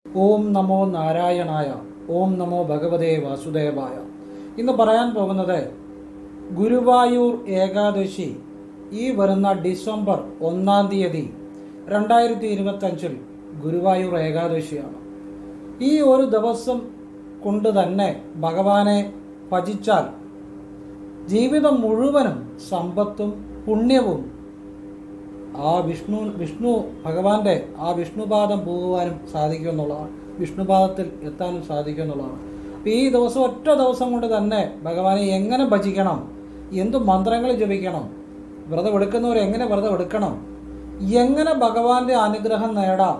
ഓം നമോ നാരായണായ. ഓം നമോ ഭഗവതേ വാസുദേവായ. ഇന്ന് പറയാൻ പോകുന്നത് ഗുരുവായൂർ ഏകാദശി ഈ വരുന്ന ഡിസംബർ 1-ാം തീയതി 2025 ഗുരുവായൂർ ഏകാദശിയാണ്. ഈ ഒരു ദിവസം കൊണ്ട് തന്നെ ഭഗവാനെ ഭജിച്ചാൽ ജീവിതം മുഴുവനും സമ്പത്തും പുണ്യവും ആ വിഷ്ണു ഭഗവാന്റെ ആ വിഷ്ണുപാദം പോകുവാനും സാധിക്കും എന്നുള്ളതാണ്. വിഷ്ണുപാദത്തിൽ എത്താനും സാധിക്കും എന്നുള്ളതാണ്. അപ്പോൾ ഈ ദിവസം ഒറ്റ ദിവസം കൊണ്ട് തന്നെ ഭഗവാനെ എങ്ങനെ ഭജിക്കണം, എന്തു മന്ത്രങ്ങൾ ജപിക്കണം, വ്രതം എടുക്കുന്നവർ എങ്ങനെ വ്രതം എടുക്കണം, എങ്ങനെ ഭഗവാന്റെ അനുഗ്രഹം നേടാം,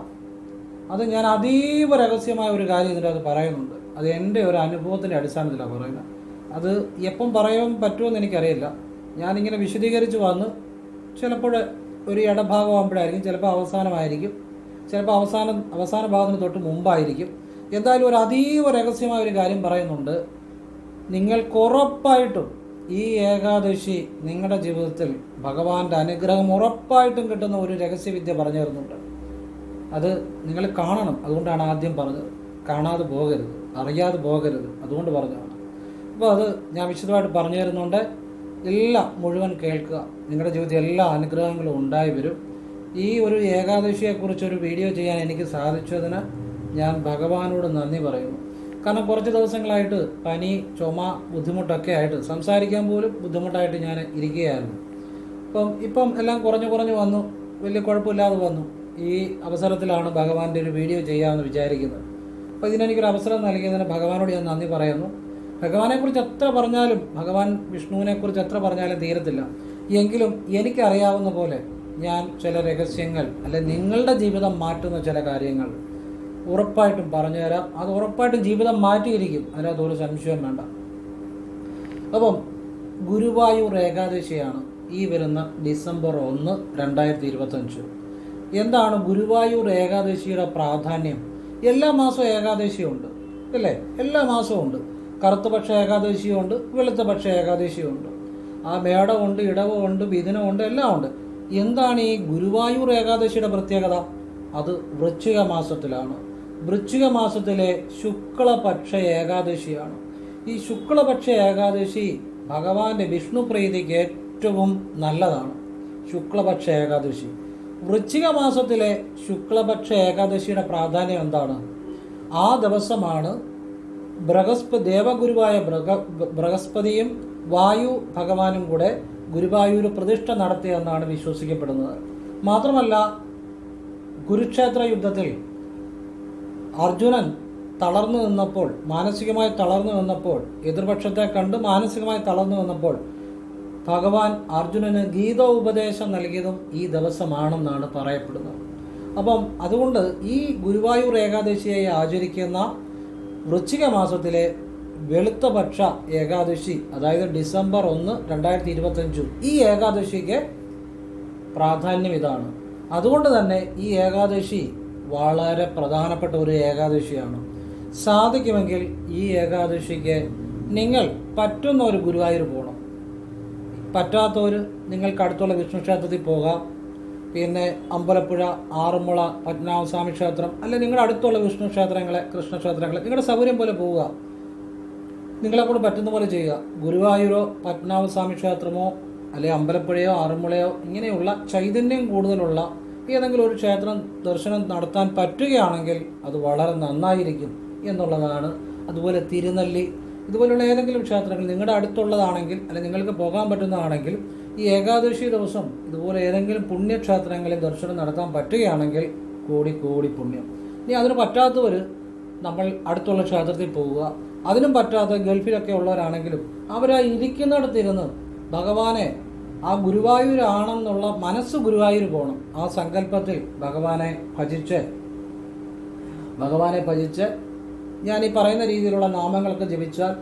അത് ഞാൻ അതീവ രഹസ്യമായ ഒരു കാര്യം ഇതിൻ്റെ അത് പറയുന്നുണ്ട്. അത് എൻ്റെ ഒരു അനുഭവത്തിൻ്റെ അടിസ്ഥാനത്തിലാണ് പറയുന്നത്. അത് എപ്പം പറയാൻ പറ്റുമെന്ന് എനിക്കറിയില്ല. ഞാനിങ്ങനെ വിശദീകരിച്ച് വന്ന് ചിലപ്പോൾ ഒരു ഇടഭാഗമാകുമ്പോഴായിരിക്കും, ചിലപ്പോൾ അവസാനമായിരിക്കും, ചിലപ്പോൾ അവസാന ഭാഗത്തിന് തൊട്ട് മുമ്പായിരിക്കും. എന്തായാലും ഒരു അതീവ രഹസ്യമായ ഒരു കാര്യം പറയുന്നുണ്ട്. നിങ്ങൾക്ക് ഉറപ്പായിട്ടും ഈ ഏകാദശി നിങ്ങളുടെ ജീവിതത്തിൽ ഭഗവാന്റെ അനുഗ്രഹം ഉറപ്പായിട്ടും കിട്ടുന്ന ഒരു രഹസ്യവിദ്യ പറഞ്ഞു തരുന്നുണ്ട്. അത് നിങ്ങൾ കാണണം. അതുകൊണ്ടാണ് ആദ്യം പറഞ്ഞത്. കാണാതെ പോകരുത്, അറിയാതെ പോകരുത്, അതുകൊണ്ട് പറഞ്ഞതാണ്. അപ്പോൾ അത് ഞാൻ വിശദമായിട്ട് പറഞ്ഞു തരുന്നുണ്ട്. എല്ലാം മുഴുവൻ കേൾക്കുക. നിങ്ങളുടെ ജീവിതത്തിൽ എല്ലാ അനുഗ്രഹങ്ങളും ഉണ്ടായി വരും. ഈ ഒരു ഏകാദശിയെക്കുറിച്ചൊരു വീഡിയോ ചെയ്യാൻ എനിക്ക് സാധിച്ചതിന് ഞാൻ ഭഗവാനോട് നന്ദി പറയുന്നു. കാരണം കുറച്ച് ദിവസങ്ങളായിട്ട് പനി, ചുമ, ബുദ്ധിമുട്ടൊക്കെ ആയിട്ട് സംസാരിക്കാൻ പോലും ബുദ്ധിമുട്ടായിട്ട് ഞാൻ ഇരിക്കുകയായിരുന്നു. ഇപ്പം എല്ലാം കുറഞ്ഞു വന്നു, വലിയ കുഴപ്പമില്ലാതെ വന്നു. ഈ അവസരത്തിലാണ് ഭഗവാന്റെ ഒരു വീഡിയോ ചെയ്യാമെന്ന് വിചാരിക്കുന്നത്. അപ്പോൾ ഇതിനെനിക്കൊരു അവസരം നൽകിയതിന് ഭഗവാനോട് ഞാൻ നന്ദി പറയുന്നു. ഭഗവാനെക്കുറിച്ച് എത്ര പറഞ്ഞാലും, ഭഗവാൻ വിഷ്ണുവിനെക്കുറിച്ച് എത്ര പറഞ്ഞാലും തീരത്തില്ല. എങ്കിലും എനിക്കറിയാവുന്ന പോലെ ഞാൻ ചില രഹസ്യങ്ങൾ, അല്ലെ നിങ്ങളുടെ ജീവിതം മാറ്റുന്ന ചില കാര്യങ്ങൾ ഉറപ്പായിട്ടും പറഞ്ഞു തരാം. അത് ഉറപ്പായിട്ടും ജീവിതം മാറ്റിയിരിക്കും, അതിനകത്ത് ഒരു സംശയം വേണ്ട. അപ്പം ഗുരുവായൂർ ഏകാദശിയാണ് ഈ വരുന്ന ഡിസംബർ 1, 2025. എന്താണ് ഗുരുവായൂർ ഏകാദശിയുടെ പ്രാധാന്യം? എല്ലാ മാസവും ഏകാദശിയുണ്ട്, അല്ലേ? എല്ലാ മാസവും ഉണ്ട്. കറുത്തപക്ഷ ഏകാദശിയുണ്ട്, വെളുത്തപക്ഷ ഏകാദശിയുണ്ട്. ആ മേടമുണ്ട്, ഇടവുണ്ട്, മിഥുനമുണ്ട്, എല്ലാം ഉണ്ട്. എന്താണ് ഈ ഗുരുവായൂർ ഏകാദശിയുടെ പ്രത്യേകത? അത് വൃശ്ചിക മാസത്തിലാണ്. വൃശ്ചിക മാസത്തിലെ ശുക്ലപക്ഷ ഏകാദശിയാണ്. ഈ ശുക്ലപക്ഷ ഏകാദശി ഭഗവാന്റെ വിഷ്ണു പ്രീതിക്ക് ഏറ്റവും നല്ലതാണ്. ശുക്ലപക്ഷ ഏകാദശി, വൃശ്ചിക മാസത്തിലെ ശുക്ലപക്ഷ ഏകാദശിയുടെ പ്രാധാന്യം എന്താണ്? ആ ദിവസമാണ് ദേവഗുരുവായ ബൃഹസ്പതിയും വായു ഭഗവാനും കൂടെ ഗുരുവായൂർ പ്രതിഷ്ഠ നടത്തിയെന്നാണ് വിശ്വസിക്കപ്പെടുന്നത്. മാത്രമല്ല, കുരുക്ഷേത്ര യുദ്ധത്തിൽ അർജുനൻ മാനസികമായി തളർന്നു നിന്നപ്പോൾ, എതിർപക്ഷത്തെ കണ്ട് മാനസികമായി തളർന്നു നിന്നപ്പോൾ ഭഗവാൻ അർജുനന് ഗീതോപദേശം നൽകിയതും ഈ ദിവസമാണെന്നാണ് പറയപ്പെടുന്നത്. അതുകൊണ്ട് ഈ ഗുരുവായൂർ ഏകാദശിയെ ആചരിക്കുന്ന വൃശ്ചിക മാസത്തിലെ വെളുത്തപക്ഷ ഏകാദശി, അതായത് ഡിസംബർ 1, 2025, ഈ ഏകാദശിക്ക് പ്രാധാന്യം ഇതാണ്. അതുകൊണ്ട് തന്നെ ഈ ഏകാദശി വളരെ പ്രധാനപ്പെട്ട ഒരു ഏകാദശിയാണ്. സാധിക്കുമെങ്കിൽ ഈ ഏകാദശിക്ക് നിങ്ങൾ പറ്റുന്ന ഒരു ഗുരുവായൂർ പോകണം. പറ്റാത്തവർ നിങ്ങൾക്ക് അടുത്തുള്ള വിഷ്ണു ക്ഷേത്രത്തിൽ പോകാം. പിന്നെ അമ്പലപ്പുഴ, ആറന്മുള, പത്മനാഭസ്വാമി ക്ഷേത്രം, അല്ലെ നിങ്ങളുടെ അടുത്തുള്ള വിഷ്ണു ക്ഷേത്രങ്ങളെ, കൃഷ്ണക്ഷേത്രങ്ങളെ നിങ്ങളുടെ സൗകര്യം പോലെ പോവുക. നിങ്ങളെക്കൂടെ പറ്റുന്ന പോലെ ചെയ്യുക. ഗുരുവായൂരോ പത്മനാഭസ്വാമി ക്ഷേത്രമോ അല്ലെ അമ്പലപ്പുഴയോ ആറന്മുളയോ ഇങ്ങനെയുള്ള ചൈതന്യം കൂടുതലുള്ള ഏതെങ്കിലും ഒരു ക്ഷേത്രം ദർശനം നടത്താൻ പറ്റുകയാണെങ്കിൽ അത് വളരെ നന്നായിരിക്കും എന്നുള്ളതാണ്. അതുപോലെ തിരുനെല്ലി, ഇതുപോലുള്ള ഏതെങ്കിലും ക്ഷേത്രങ്ങൾ നിങ്ങളുടെ അടുത്തുള്ളതാണെങ്കിൽ, അല്ലെങ്കിൽ നിങ്ങൾക്ക് പോകാൻ പറ്റുന്നതാണെങ്കിൽ ഈ ഏകാദശി ദിവസം ഇതുപോലെ ഏതെങ്കിലും പുണ്യക്ഷേത്രങ്ങളിൽ ദർശനം നടത്താൻ പറ്റുകയാണെങ്കിൽ കോടി പുണ്യം. ഇനി അതിന് പറ്റാത്തവർ നമ്മൾ അടുത്തുള്ള ക്ഷേത്രത്തിൽ പോവുക. അതിനും പറ്റാത്ത ഗൾഫിലൊക്കെ ഉള്ളവരാണെങ്കിലും അവരാ ഇരിക്കുന്നിടത്തിരുന്ന് ഭഗവാനെ, ആ ഗുരുവായൂരാണെന്നുള്ള മനസ്സ് ഗുരുവായൂർ പോകണം. ആ സങ്കല്പത്തിൽ ഭഗവാനെ ഭജിച്ച് ഞാൻ ഈ പറയുന്ന രീതിയിലുള്ള നാമങ്ങളൊക്കെ ജപിച്ചാൽ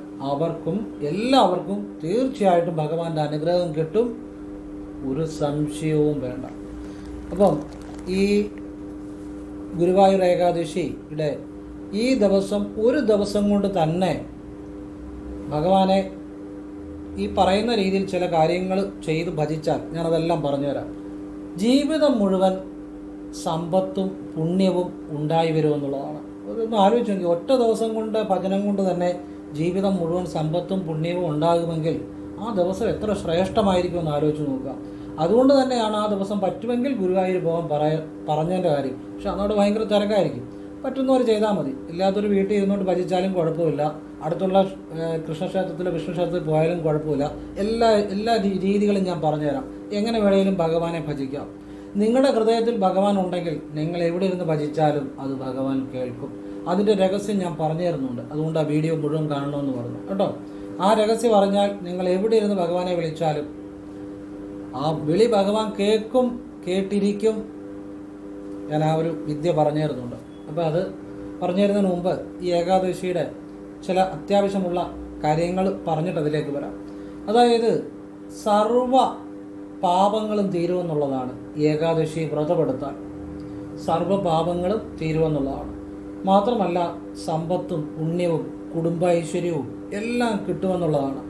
എല്ലാവർക്കും തീർച്ചയായിട്ടും ഭഗവാന്റെ അനുഗ്രഹം കിട്ടും. ഒരു സംശയവും വേണ്ട. ഈ ഗുരുവായൂർ ഏകാദശിയുടെ ഈ ദിവസം, ഒരു ദിവസം കൊണ്ട് തന്നെ ഭഗവാനെ ഈ പറയുന്ന രീതിയിൽ ചില കാര്യങ്ങൾ ചെയ്ത് ഭജിച്ചാൽ, ഞാനതെല്ലാം പറഞ്ഞുതരാം, ജീവിതം മുഴുവൻ സമ്പത്തും പുണ്യവും ഉണ്ടായി വരുമെന്നുള്ളതാണ്. ഒന്ന് ആലോചിച്ച് നോക്കി, ഒറ്റ ദിവസം കൊണ്ട് ഭജനം കൊണ്ട് തന്നെ ജീവിതം മുഴുവൻ സമ്പത്തും പുണ്യവും ഉണ്ടാകുമെങ്കിൽ ആ ദിവസം എത്ര ശ്രേഷ്ഠമായിരിക്കും എന്ന് ആലോചിച്ച് നോക്കുക. അതുകൊണ്ട് തന്നെയാണ് ആ ദിവസം പറ്റുമെങ്കിൽ ഗുരുവായൂർ പോകാൻ പറഞ്ഞതിൻ്റെ കാര്യം. പക്ഷെ അന്നോട് ഭയങ്കര തിരക്കായിരിക്കും. പറ്റുന്നവർ ചെയ്താൽ മതി, ഇല്ലാത്തൊരു വീട്ടിൽ ഇരുന്നുകൊണ്ട് ഭജിച്ചാലും കുഴപ്പമില്ല, അടുത്തുള്ള കൃഷ്ണക്ഷേത്രത്തിലോ വിഷ്ണുക്ഷേത്രത്തിൽ പോയാലും കുഴപ്പമില്ല. എല്ലാ രീതികളും ഞാൻ പറഞ്ഞുതരാം, എങ്ങനെ വേണമെങ്കിലും ഭഗവാനെ ഭജിക്കാം. നിങ്ങളുടെ ഹൃദയത്തിൽ ഭഗവാൻ ഉണ്ടെങ്കിൽ നിങ്ങൾ എവിടെ ഇരുന്ന് ഭജിച്ചാലും അത് ഭഗവാൻ കേൾക്കും. അതിൻ്റെ രഹസ്യം ഞാൻ പറഞ്ഞു തരുന്നുണ്ട്. അതുകൊണ്ട് ആ വീഡിയോ മുഴുവൻ കാണണമെന്ന് പറഞ്ഞു കേട്ടോ. ആ രഹസ്യം പറഞ്ഞാൽ നിങ്ങൾ എവിടെ ഇരുന്ന് ഭഗവാനെ വിളിച്ചാലും ആ വിളി ഭഗവാൻ കേൾക്കും, കേട്ടിരിക്കും. ഞാൻ ആ ഒരു വിദ്യ പറഞ്ഞു തരുന്നുണ്ട്. അപ്പോൾ അത് പറഞ്ഞു തരുന്നതിന് മുമ്പ് ഈ ഏകാദശിയുടെ ചില അത്യാവശ്യമുള്ള കാര്യങ്ങൾ പറഞ്ഞിട്ട് അതിലേക്ക് വരാം. അതായത് സർവ പാപങ്ങളും തീരുമെന്നുള്ളതാണ് ഏകാദശി വ്രതമെടുത്താൽ. സർവ പാപങ്ങളും തീരുമെന്നുള്ളതാണ്. മാത്രമല്ല സമ്പത്തും പുണ്യവും കുടുംബൈശ്വര്യവും എല്ലാം കിട്ടുമെന്നുള്ളതാണ്.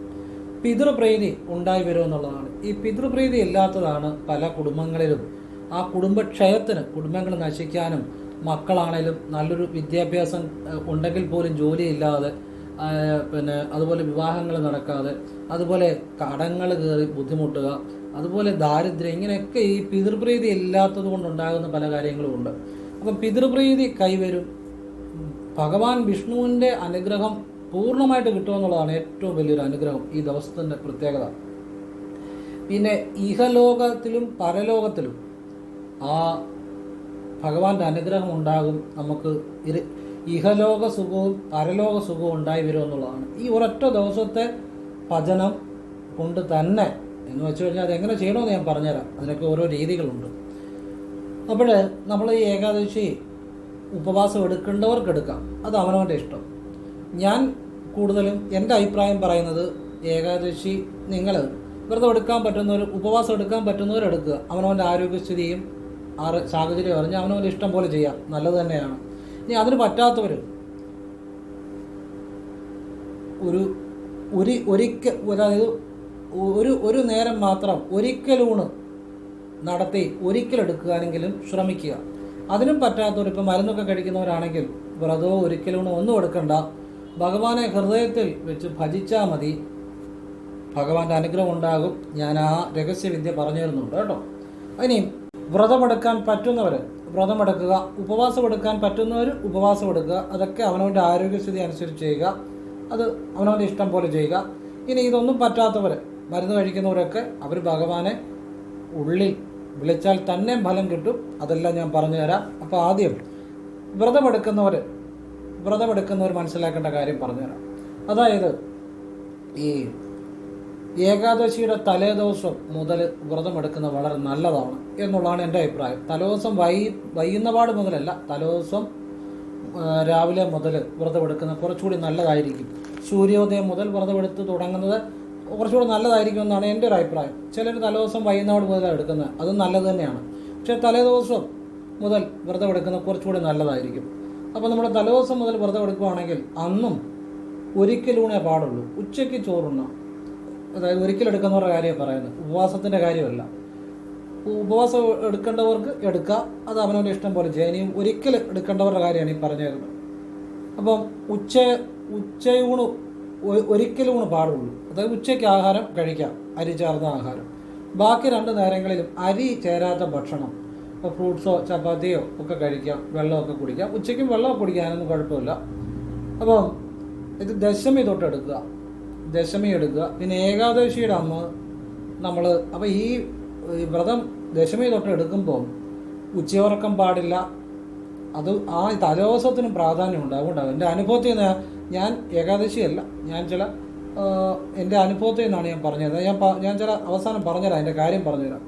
പിതൃപ്രീതി ഉണ്ടായി വരുമെന്നുള്ളതാണ്. ഈ പിതൃപ്രീതി ഇല്ലാത്തതാണ് പല കുടുംബങ്ങളിലും ആ കുടുംബക്ഷയത്തിന്, കുടുംബങ്ങൾ നശിക്കാനും, മക്കളാണേലും നല്ലൊരു വിദ്യാഭ്യാസം ഉണ്ടെങ്കിൽ പോലും ജോലിയില്ലാതെ, പിന്നെ അതുപോലെ വിവാഹങ്ങൾ നടക്കാതെ, അതുപോലെ കടങ്ങൾ കയറി ബുദ്ധിമുട്ടുക, അതുപോലെ ദാരിദ്ര്യം, ഇങ്ങനെയൊക്കെ ഈ പിതൃപ്രീതി ഇല്ലാത്തത് കൊണ്ടുണ്ടാകുന്ന പല കാര്യങ്ങളുമുണ്ട്. അപ്പം പിതൃപ്രീതി കൈവരും. ഭഗവാൻ വിഷ്ണുവിൻ്റെ അനുഗ്രഹം പൂർണ്ണമായിട്ട് കിട്ടുമെന്നുള്ളതാണ് ഏറ്റവും വലിയൊരു അനുഗ്രഹം, ഈ ദിവസത്തിൻ്റെ പ്രത്യേകത. പിന്നെ ഇഹലോകത്തിലും പരലോകത്തിലും ആ ഭഗവാന്റെ അനുഗ്രഹം ഉണ്ടാകും. നമുക്ക് ഇഹലോക സുഖവും പരലോക സുഖവും ഉണ്ടായി വരുമെന്നുള്ളതാണ് ഈ ഒരൊറ്റ ദിവസത്തെ ഭജനം കൊണ്ട് തന്നെ. എന്ന് വെച്ച് കഴിഞ്ഞാൽ അതെങ്ങനെ ചെയ്യണമെന്ന് ഞാൻ പറഞ്ഞുതരാം. അതിനൊക്കെ ഓരോ രീതികളുണ്ട്. അപ്പോൾ നമ്മൾ ഈ ഏകാദശി ഉപവാസം എടുക്കേണ്ടവർക്ക് എടുക്കാം, അത് അവനവൻ്റെ ഇഷ്ടം. ഞാൻ കൂടുതലും എൻ്റെ അഭിപ്രായം പറയുന്നത്, ഏകാദശി നിങ്ങൾ വ്രതം എടുക്കാൻ പറ്റുന്നവർ, ഉപവാസം എടുക്കാൻ പറ്റുന്നവർ എടുക്കുക. അവനവൻ്റെ ആരോഗ്യസ്ഥിതിയും സാഹചര്യം അറിഞ്ഞ് അവനവൻ്റെ ഇഷ്ടം പോലെ ചെയ്യാം, നല്ലത് തന്നെയാണ്. ഇനി അതിന് പറ്റാത്തവർ അതായത് ഒരു നേരം മാത്രം ഒരിക്കലൂണ് നടത്തി ഒരിക്കലെടുക്കാനെങ്കിലും ശ്രമിക്കുക. അതിനും പറ്റാത്തവർ, ഇപ്പം മരുന്നൊക്കെ കഴിക്കുന്നവരാണെങ്കിൽ വ്രതവും ഒരിക്കലൂണ് ഒന്നും എടുക്കണ്ട, ഭഗവാനെ ഹൃദയത്തിൽ വെച്ച് ഭജിച്ചാൽ മതി, ഭഗവാന്റെ അനുഗ്രഹം ഉണ്ടാകും. ഞാൻ ആ രഹസ്യവിദ്യ പറഞ്ഞു തരുന്നുണ്ട് കേട്ടോ. ഇനിയും വ്രതമെടുക്കാൻ പറ്റുന്നവർ വ്രതമെടുക്കുക, ഉപവാസം എടുക്കാൻ പറ്റുന്നവർ ഉപവാസം എടുക്കുക. അതൊക്കെ അവനവൻ്റെ ആരോഗ്യസ്ഥിതി അനുസരിച്ച് ചെയ്യുക, അത് അവനവൻ്റെ ഇഷ്ടം പോലെ ചെയ്യുക. ഇനി ഇതൊന്നും പറ്റാത്തവർ, മരുന്ന് കഴിക്കുന്നവരൊക്കെ അവർ ഭഗവാനെ ഉള്ളിൽ വിളിച്ചാൽ തന്നെ ഫലം കിട്ടും. അതെല്ലാം ഞാൻ പറഞ്ഞു തരാം. അപ്പോൾ ആദ്യം വ്രതമെടുക്കുന്നവർ മനസ്സിലാക്കേണ്ട കാര്യം പറഞ്ഞുതരാം. അതായത് ഈ ഏകാദശിയുടെ തലേദിവസം മുതൽ വ്രതമെടുക്കുന്നത് വളരെ നല്ലതാണ് എന്നുള്ളതാണ് എൻ്റെ അഭിപ്രായം. തലേദിവസം വൈകുന്നപാട് മുതലല്ല, തലേദിവസം രാവിലെ മുതൽ വ്രതമെടുക്കുന്നത് കുറച്ചുകൂടി നല്ലതായിരിക്കും. സൂര്യോദയം മുതൽ വ്രതമെടുത്ത് തുടങ്ങുന്നത് കുറച്ചുകൂടി നല്ലതായിരിക്കും എന്നാണ് എൻ്റെ ഒരു അഭിപ്രായം. ചിലർ തലേദിവസം വൈകുന്നപാട് മുതലാണ് എടുക്കുന്നത്, അതും നല്ലത് തന്നെയാണ്. പക്ഷേ തലേദിവസം മുതൽ വ്രതമെടുക്കുന്നത് കുറച്ചുകൂടി നല്ലതായിരിക്കും. അപ്പോൾ നമ്മൾ തലേദിവസം മുതൽ വ്രതമെടുക്കുകയാണെങ്കിൽ അന്നും ഒരിക്കലൂണേ പാടുള്ളൂ, ഉച്ചയ്ക്ക് ചോറുണ്ണാം. അതായത് ഒരിക്കലെടുക്കുന്നവരുടെ കാര്യമാണ് പറയുന്നത്, ഉപവാസത്തിൻ്റെ കാര്യമല്ല. ഉപവാസം എടുക്കേണ്ടവർക്ക് എടുക്കുക, അത് അവനവൻ്റെ ഇഷ്ടം പോലെ ചെയ്യാൻ. ഇനിയും ഒരിക്കൽ എടുക്കേണ്ടവരുടെ കാര്യമാണ് ഈ പറഞ്ഞു തരുന്നത്. അപ്പം ഉച്ചയൂണ് ഒരിക്കലൂണ് പാടുള്ളൂ. അതായത് ഉച്ചയ്ക്ക് ആഹാരം കഴിക്കാം, അരി ചേർന്ന ആഹാരം. ബാക്കി 2 നേരങ്ങളിലും അരി ചേരാത്ത ഭക്ഷണം, ഇപ്പോൾ ഫ്രൂട്ട്സോ ചപ്പാത്തിയോ ഒക്കെ കഴിക്കാം, വെള്ളമൊക്കെ കുടിക്കാം. ഉച്ചയ്ക്കും വെള്ളമൊക്കെ കുടിക്കാനൊന്നും കുഴപ്പമില്ല. അപ്പം ഇത് ദശമി തൊട്ട് എടുക്കുക, പിന്നെ ഏകാദശിയുടെ അന്ന് നമ്മൾ, അപ്പോൾ ഈ വ്രതം ദശമി തൊട്ട് എടുക്കുമ്പോൾ ഉച്ചയുറക്കം പാടില്ല. അത് ആ തലേദിവസത്തിനും പ്രാധാന്യമുണ്ട്. അതുകൊണ്ടാണ് എൻ്റെ അനുഭവത്തിൽ നിന്ന്, ഞാൻ ഏകാദശിയല്ല, ഞാൻ എൻ്റെ അനുഭവത്തിൽ നിന്നാണ് ഞാൻ പറഞ്ഞത്. ഞാൻ ചില അവസാനം പറഞ്ഞുതരാം, എൻ്റെ കാര്യം പറഞ്ഞുതരാം.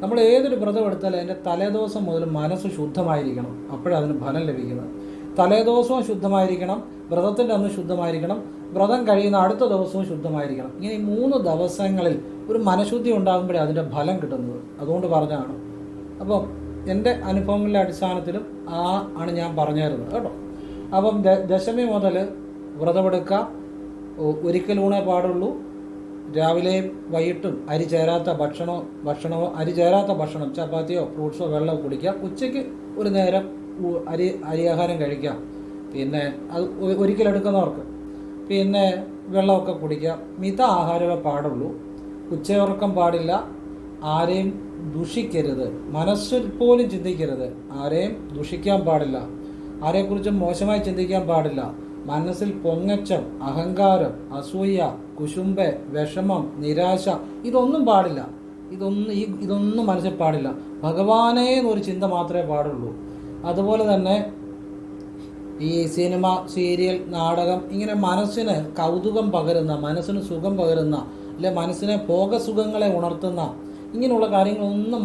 നമ്മൾ ഏതൊരു വ്രതം എടുത്താലും അതിൻ്റെ തലേദിവസം മുതൽ മനസ്സ് ശുദ്ധമായിരിക്കണം, അപ്പോഴേ അതിന് ഫലം ലഭിക്കുന്നത്. തലേദിവസവും ശുദ്ധമായിരിക്കണം, വ്രതത്തിൻ്റെ അന്ന് ശുദ്ധമായിരിക്കണം, വ്രതം കഴിയുന്ന അടുത്ത ദിവസവും ശുദ്ധമായിരിക്കണം. ഇങ്ങനെ 3 ദിവസങ്ങളിൽ ഒരു മനഃശുദ്ധി ഉണ്ടാകുമ്പോഴേ അതിൻ്റെ ഫലം കിട്ടുന്നത്. അതുകൊണ്ട് പറഞ്ഞതാണ്. അപ്പം എൻ്റെ അനുഭവങ്ങളുടെ അടിസ്ഥാനത്തിലും ആണ് ഞാൻ പറഞ്ഞു തരുന്നത് കേട്ടോ. അപ്പം ദശമി മുതൽ വ്രതമെടുക്കുക, ഒരിക്കലൂണേ പാടുള്ളൂ. രാവിലെയും വൈകിട്ടും അരി ചേരാത്ത ഭക്ഷണം ചപ്പാത്തിയോ ഫ്രൂട്ട്സോ വെള്ളമോ കുടിക്കുക. ഉച്ചയ്ക്ക് ഒരു നേരം അരി ആഹാരം കഴിക്കാം. പിന്നെ അത് ഒരിക്കലെടുക്കുന്നവർക്ക്. പിന്നെ വെള്ളമൊക്കെ കുടിക്കുക. മിത ആഹാരമേ പാടുള്ളൂ. ഉച്ചയുറക്കം പാടില്ല. ആരെയും ദുഷിക്കരുത്. മനസ്സിൽ പോലും ചിന്തിക്കരുത്. ആരെയും ദുഷിക്കാൻ പാടില്ല. ആരെക്കുറിച്ചും മോശമായി ചിന്തിക്കാൻ പാടില്ല. മനസ്സിൽ പൊങ്ങച്ചം, അഹങ്കാരം, അസൂയ, കുശുമ്പ്, വിഷമം, നിരാശ ഇതൊന്നും പാടില്ല. ഇതൊന്നും മനസ്സിൽ പാടില്ല. ഭഗവാനേ എന്നൊരു ചിന്ത മാത്രമേ പാടുള്ളൂ. അതുപോലെ തന്നെ ഈ സിനിമ, സീരിയൽ, നാടകം ഇങ്ങനെ മനസ്സിന് കൗതുകം പകരുന്ന, മനസ്സിന് സുഖം പകരുന്ന, അല്ലെ മനസ്സിനെ ഭോഗസുഖങ്ങളെ ഉണർത്തുന്ന ഇങ്ങനെയുള്ള കാര്യങ്ങളൊന്നും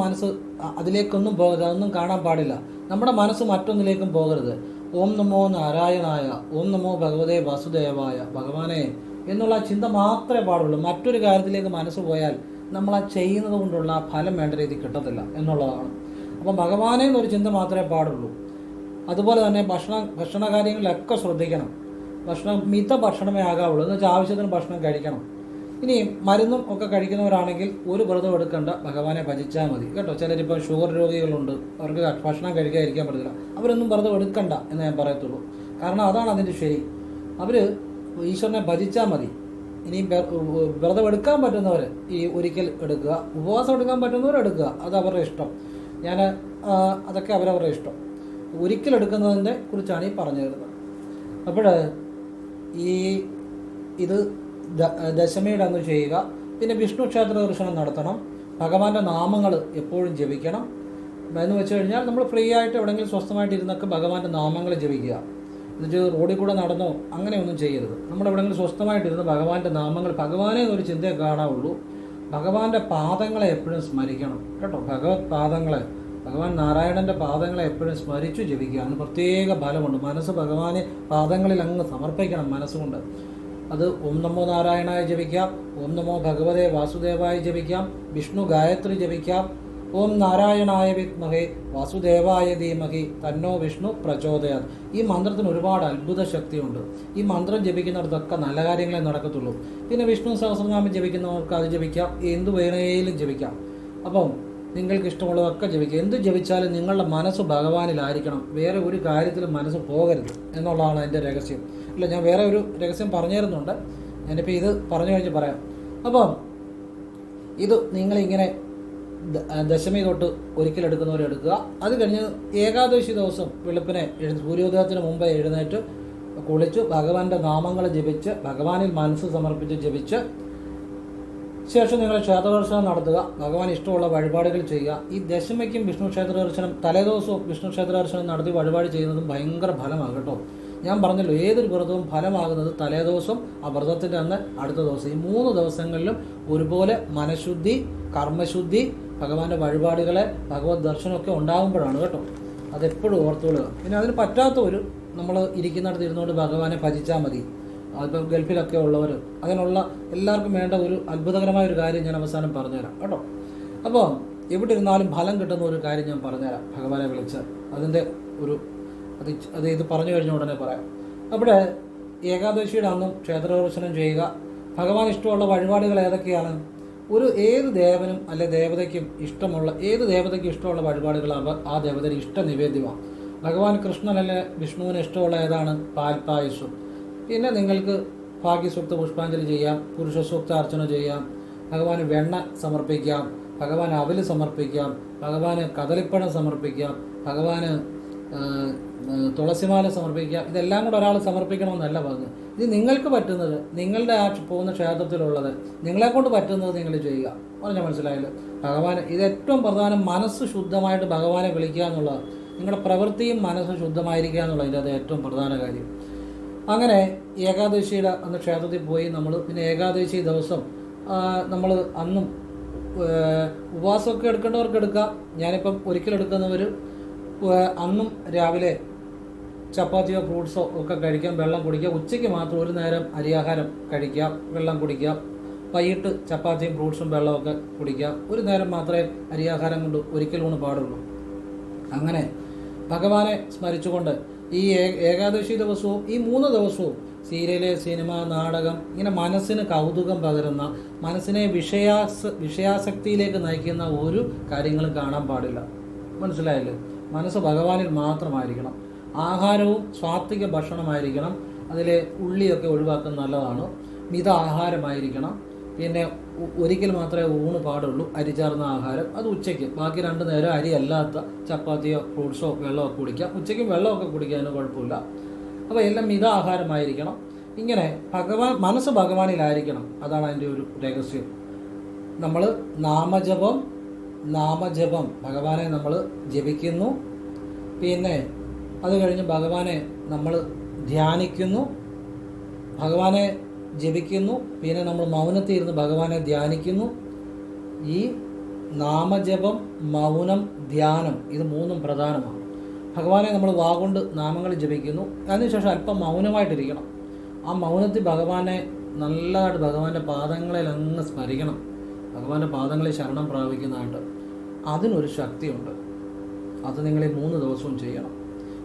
അതിലേക്കൊന്നും പോകരുത്. അതൊന്നും കാണാൻ പാടില്ല. നമ്മുടെ മനസ്സ് മറ്റൊന്നിലേക്കും പോകരുത്. ഓം നമോ നാരായണായ, ഓം നമോ ഭഗവതേ വാസുദേവായ, ഭഗവാനെ എന്നുള്ള ചിന്ത മാത്രമേ പാടുള്ളൂ. മറ്റൊരു കാര്യത്തിലേക്ക് മനസ്സ് പോയാൽ നമ്മൾ ആ ചെയ്യുന്നത് കൊണ്ടുള്ള ഫലം വേണ്ട രീതി കിട്ടത്തില്ല എന്നുള്ളതാണ്. അപ്പം ഭഗവാനെ എന്നൊരു ചിന്ത മാത്രമേ പാടുള്ളൂ. അതുപോലെ തന്നെ ഭക്ഷണ കാര്യങ്ങളിലൊക്കെ ശ്രദ്ധിക്കണം. മിത ഭക്ഷണമേ ആകാവുള്ളൂ. എന്ന് വെച്ചാൽ ആവശ്യത്തിന് ഭക്ഷണം കഴിക്കണം. ഇനി മരുന്നും ഒക്കെ കഴിക്കുന്നവരാണെങ്കിൽ ഒരു വ്രതം എടുക്കേണ്ട, ഭഗവാനെ ഭജിച്ചാൽ മതി കേട്ടോ. ചിലരിപ്പോൾ ഷുഗർ രോഗികളുണ്ട്, അവർക്ക് ഭക്ഷണം കഴിക്കാതിരിക്കാൻ പറ്റില്ല. അവരൊന്നും വ്രതം എടുക്കണ്ട എന്ന് ഞാൻ പറയത്തുള്ളൂ. കാരണം അതാണ് അതിൻ്റെ ശരി. അവർ ഈശ്വരനെ ഭജിച്ചാൽ മതി. ഇനി വ്രതം എടുക്കാൻ പറ്റുന്നവർ ഈ ഒരിക്കൽ എടുക്കുക, ഉപവാസം എടുക്കാൻ പറ്റുന്നവർ എടുക്കുക. അത് അവരുടെ ഇഷ്ടം. അതൊക്കെ അവരവരുടെ ഇഷ്ടം. ഒരിക്കൽ എടുക്കുന്നതിനെ കുറിച്ചാണ് ഈ പറഞ്ഞു തരുന്നത്. അപ്പോൾ ഇത് ദശമിയുടെ അന്ന് ചെയ്യുക. പിന്നെ വിഷ്ണു ക്ഷേത്ര ദർശനം നടത്തണം. ഭഗവാന്റെ നാമങ്ങൾ എപ്പോഴും ജപിക്കണം. എന്ന് വെച്ച് കഴിഞ്ഞാൽ നമ്മൾ ഫ്രീ ആയിട്ട് എവിടെയെങ്കിലും സ്വസ്ഥമായിട്ട് ഇരുന്നൊക്കെ ഭഗവാന്റെ നാമങ്ങൾ ജപിക്കുക. എന്നുവെച്ചാൽ റോഡിൽ കൂടെ നടന്നോ അങ്ങനെയൊന്നും ചെയ്യരുത്. നമ്മൾ എവിടെയെങ്കിലും സ്വസ്ഥമായിട്ടിരുന്ന് ഭഗവാന്റെ നാമങ്ങൾ, ഭഗവാനെ എന്നൊരു ചിന്തയെ കാണാവുള്ളൂ. ഭഗവാന്റെ പാദങ്ങളെ എപ്പോഴും സ്മരിക്കണം കേട്ടോ. ഭഗവത് പാദങ്ങളെ, ഭഗവാൻ നാരായണന്റെ പാദങ്ങളെ എപ്പോഴും സ്മരിച്ചു ജപിക്കുക. അതിന് പ്രത്യേക ഫലമുണ്ട്. മനസ്സ് ഭഗവാനെ പാദങ്ങളിൽ അങ്ങ് സമർപ്പിക്കണം മനസ്സുകൊണ്ട്. അത് ഓം നമോ നാരായണായ ജപിക്കാം, ഓം നമോ ഭഗവതേ വാസുദേവായ ജപിക്കാം, വിഷ്ണു ഗായത്രി ജപിക്കാം, ഓം നാരായണായ വിദ്മഹേ വാസുദേവായ ധീമഹി തന്നോ വിഷ്ണു പ്രചോദയാത്. ഈ മന്ത്രത്തിന് ഒരുപാട് അത്ഭുത ശക്തിയുണ്ട്. ഈ മന്ത്രം ജപിക്കുന്നിടത്തൊക്കെ നല്ല കാര്യങ്ങളെ നടക്കത്തുള്ളൂ. പിന്നെ വിഷ്ണു സഹസ്രനാമം ജപിക്കുന്നവർക്ക് അത് ജപിക്കാം, എന്ത് വേണേലും ജപിക്കാം. അപ്പം നിങ്ങൾക്ക് ഇഷ്ടമുള്ളതൊക്കെ ജപിക്കുക. എന്ത് ജപിച്ചാലും നിങ്ങളുടെ മനസ്സ് ഭഗവാനിലായിരിക്കണം. വേറെ ഒരു കാര്യത്തിലും മനസ്സ് പോകരുത് എന്നുള്ളതാണ് അതിൻ്റെ രഹസ്യം. ഇല്ല, ഞാൻ വേറെ ഒരു രഹസ്യം പറഞ്ഞു തരുന്നുണ്ട്. ഞാനിപ്പോൾ ഇത് പറഞ്ഞു കഴിഞ്ഞ് പറയാം. അപ്പം ഇത് നിങ്ങളിങ്ങനെ ദശമി തൊട്ട് ഒരിക്കലെടുക്കുന്നവരെ എടുക്കുക. അത് കഴിഞ്ഞ് ഏകാദശി ദിവസം വെളുപ്പിനെ സൂര്യോദയത്തിന് മുമ്പേ എഴുന്നേറ്റ് കുളിച്ച് ഭഗവാന്റെ നാമങ്ങൾ ജപിച്ച് ഭഗവാനിൽ മനസ്സ് സമർപ്പിച്ച് ജപിച്ച് ശേഷം നിങ്ങൾ ക്ഷേത്രദർശനം നടത്തുക. ഭഗവാൻ ഇഷ്ടമുള്ള വഴിപാടുകൾ ചെയ്യുക. ഈ ദശമിക്കും വിഷ്ണു ക്ഷേത്ര ദർശനം, തലേദിവസവും വിഷ്ണു ക്ഷേത്ര ദർശനം നടത്തി വഴിപാട് ചെയ്യുന്നതും ഭയങ്കര ഫലമാകും കേട്ടോ. ഞാൻ പറഞ്ഞല്ലോ, ഏതൊരു വ്രതവും ഫലമാകുന്നത് തലേദിവസം, ആ വ്രതത്തിൻ്റെ അന്ന് അടുത്ത ദിവസം. ഈ 3 ദിവസങ്ങളിലും ഒരുപോലെ മനഃശുദ്ധി, കർമ്മശുദ്ധി, ഭഗവാന്റെ വഴിപാടുകളെ, ഭഗവത് ദർശനമൊക്കെ ഉണ്ടാകുമ്പോഴാണ് കേട്ടോ. അതെപ്പോഴും ഓർത്തുകൊള്ളുക. പിന്നെ അതിന് പറ്റാത്തവർ നമ്മൾ ഇരിക്കുന്നിടത്ത് ഇരുന്നുകൊണ്ട് ഭഗവാനെ ഭജിച്ചാൽ മതി. അതിപ്പോൾ ഗൾഫിലൊക്കെ ഉള്ളവർ, അതിനുള്ള എല്ലാവർക്കും വേണ്ട ഒരു അത്ഭുതകരമായ ഒരു കാര്യം ഞാൻ അവസാനം പറഞ്ഞുതരാം കേട്ടോ. അപ്പോൾ എവിടെ ഇരുന്നാലും ഫലം കിട്ടുന്ന ഒരു കാര്യം ഞാൻ പറഞ്ഞുതരാം. ഭഗവാനെ വിളിച്ച് അതിൻ്റെ ഇത് പറഞ്ഞു കഴിഞ്ഞ ഉടനെ പറയാം. അവിടെ ഏകാദശിയുടെ അന്നും ക്ഷേത്രദർശനം ചെയ്യുക. ഭഗവാൻ ഇഷ്ടമുള്ള വഴിപാടുകൾ ഏതൊക്കെയാണ്? ഏത് ദേവനും അല്ലെ ദേവതയ്ക്കും ഇഷ്ടമുള്ള വഴിപാടുകൾ ആ ദേവതയുടെ ഇഷ്ട നിവേദ്യമാണ്. ഭഗവാൻ കൃഷ്ണനല്ലേ വിഷ്ണുവിന് ഇഷ്ടമുള്ള ഏതാണ്? പാൽപ്പായസം. പിന്നെ നിങ്ങൾക്ക് ഭാഗ്യസൂക്ത പുഷ്പാഞ്ജലി ചെയ്യാം, പുരുഷ സൂക്ത അർച്ചന ചെയ്യാം, ഭഗവാന് വെണ്ണ സമർപ്പിക്കാം, ഭഗവാൻ അവല് സമർപ്പിക്കാം, ഭഗവാന് കദളിപ്പഴം സമർപ്പിക്കാം, ഭഗവാന് തുളസിമാല സമർപ്പിക്കാം. ഇതെല്ലാം കൂടെ ഒരാൾ സമർപ്പിക്കണമെന്നല്ല പറഞ്ഞത്. ഇത് നിങ്ങൾക്ക് പറ്റുന്നത്, നിങ്ങളുടെ ആ പോകുന്ന ക്ഷേത്രത്തിലുള്ളത്, നിങ്ങളെക്കൊണ്ട് പറ്റുന്നത് നിങ്ങൾ ചെയ്യുക. പറഞ്ഞാൽ മനസ്സിലായല്ലോ. ഭഗവാന് ഇത് ഏറ്റവും പ്രധാനം. മനസ്സ് ശുദ്ധമായിട്ട് ഭഗവാനെ വിളിക്കുക എന്നുള്ളത്, നിങ്ങളുടെ പ്രവൃത്തിയും മനസ്സ് ശുദ്ധമായിരിക്കുക എന്നുള്ളത് ഇതിൻ്റെ ഏറ്റവും പ്രധാന കാര്യം. അങ്ങനെ ഏകാദശിയുടെ അന്ന് ക്ഷേത്രത്തിൽ പോയി നമ്മൾ, പിന്നെ ഏകാദശി ദിവസം നമ്മൾ അന്നും ഉപവാസമൊക്കെ എടുക്കേണ്ടവർക്ക് എടുക്കാം. ഞാനിപ്പം ഒരിക്കലെടുക്കുന്നവർ അന്നും രാവിലെ ചപ്പാത്തിയോ ഫ്രൂട്ട്സോ ഒക്കെ കഴിക്കാം, വെള്ളം കുടിക്കാം. ഉച്ചയ്ക്ക് മാത്രം ഒരു നേരം അരിയാഹാരം കഴിക്കാം, വെള്ളം കുടിക്കാം. വൈകിട്ട് ചപ്പാത്തിയും ഫ്രൂട്ട്സും വെള്ളമൊക്കെ കുടിക്കാം. ഒരു നേരം മാത്രമേ അരിയാഹാരം കൊണ്ട് ഒരിക്കൽ കൊണ്ട് പാടുള്ളൂ. അങ്ങനെ ഭഗവാനെ സ്മരിച്ചുകൊണ്ട് ഈ ഏകാദശി ദിവസവും ഈ 3 ദിവസവും സീരിയല്, സിനിമ, നാടകം ഇങ്ങനെ മനസ്സിന് കൗതുകം പകരുന്ന, മനസ്സിനെ വിഷയാസക്തിയിലേക്ക് നയിക്കുന്ന ഒരു കാര്യങ്ങളും കാണാൻ പാടില്ല. മനസ്സിലായല്ലേ? മനസ്സ് ഭഗവാനിൽ മാത്രമായിരിക്കണം. ആഹാരവും സാത്വിക ഭക്ഷണമായിരിക്കണം. അതിലെ ഉള്ളിയൊക്കെ ഒഴിവാക്കുന്നത് നല്ലതാണ്. മിത ആഹാരമായിരിക്കണം. പിന്നെ ഒരിക്കൽ മാത്രമേ ഊണ് പാടുള്ളൂ, അരി ചേർന്ന ആഹാരം. അത് ഉച്ചയ്ക്ക്. ബാക്കി 2 നേരം അരി അല്ലാത്ത ചപ്പാത്തിയോ ഫ്രൂട്ട്സോ വെള്ളമൊക്കെ കുടിക്കാം. ഉച്ചയ്ക്കും വെള്ളമൊക്കെ കുടിക്കാനും കുഴപ്പമില്ല. അപ്പോൾ എല്ലാം മിത ആഹാരമായിരിക്കണം. ഇങ്ങനെ മനസ്സ് ഭഗവാനിലായിരിക്കണം. അതാണ് അതിൻ്റെ ഒരു രഹസ്യം. നമ്മൾ നാമജപം ഭഗവാനെ നമ്മൾ ജപിക്കുന്നു. പിന്നെ അത് കഴിഞ്ഞ് ഭഗവാനെ നമ്മൾ ധ്യാനിക്കുന്നു. ഭഗവാനെ ജപിക്കുന്നു. പിന്നെ നമ്മൾ മൗനത്തിൽ ഇരുന്ന് ഭഗവാനെ ധ്യാനിക്കുന്നു. ഈ നാമജപം, മൗനം, ധ്യാനം ഇത് 3ഉം പ്രധാനമാണ്. ഭഗവാനെ നമ്മൾ വാഗൊണ്ട് നാമങ്ങൾ ജപിക്കുന്നു. അതിനുശേഷം അല്പം മൗനമായിട്ടിരിക്കണം. ആ മൗനത്തിൽ ഭഗവാനെ നല്ലതായിട്ട് ഭഗവാന്റെ പാദങ്ങളിൽ അങ്ങ് സ്മരിക്കണം. ഭഗവാന്റെ പാദങ്ങളിൽ ശരണം പ്രാപിക്കുന്നതായിട്ട് അതിനൊരു ശക്തിയുണ്ട്. അത് നിങ്ങൾ ഈ 3 ദിവസവും ചെയ്യണം.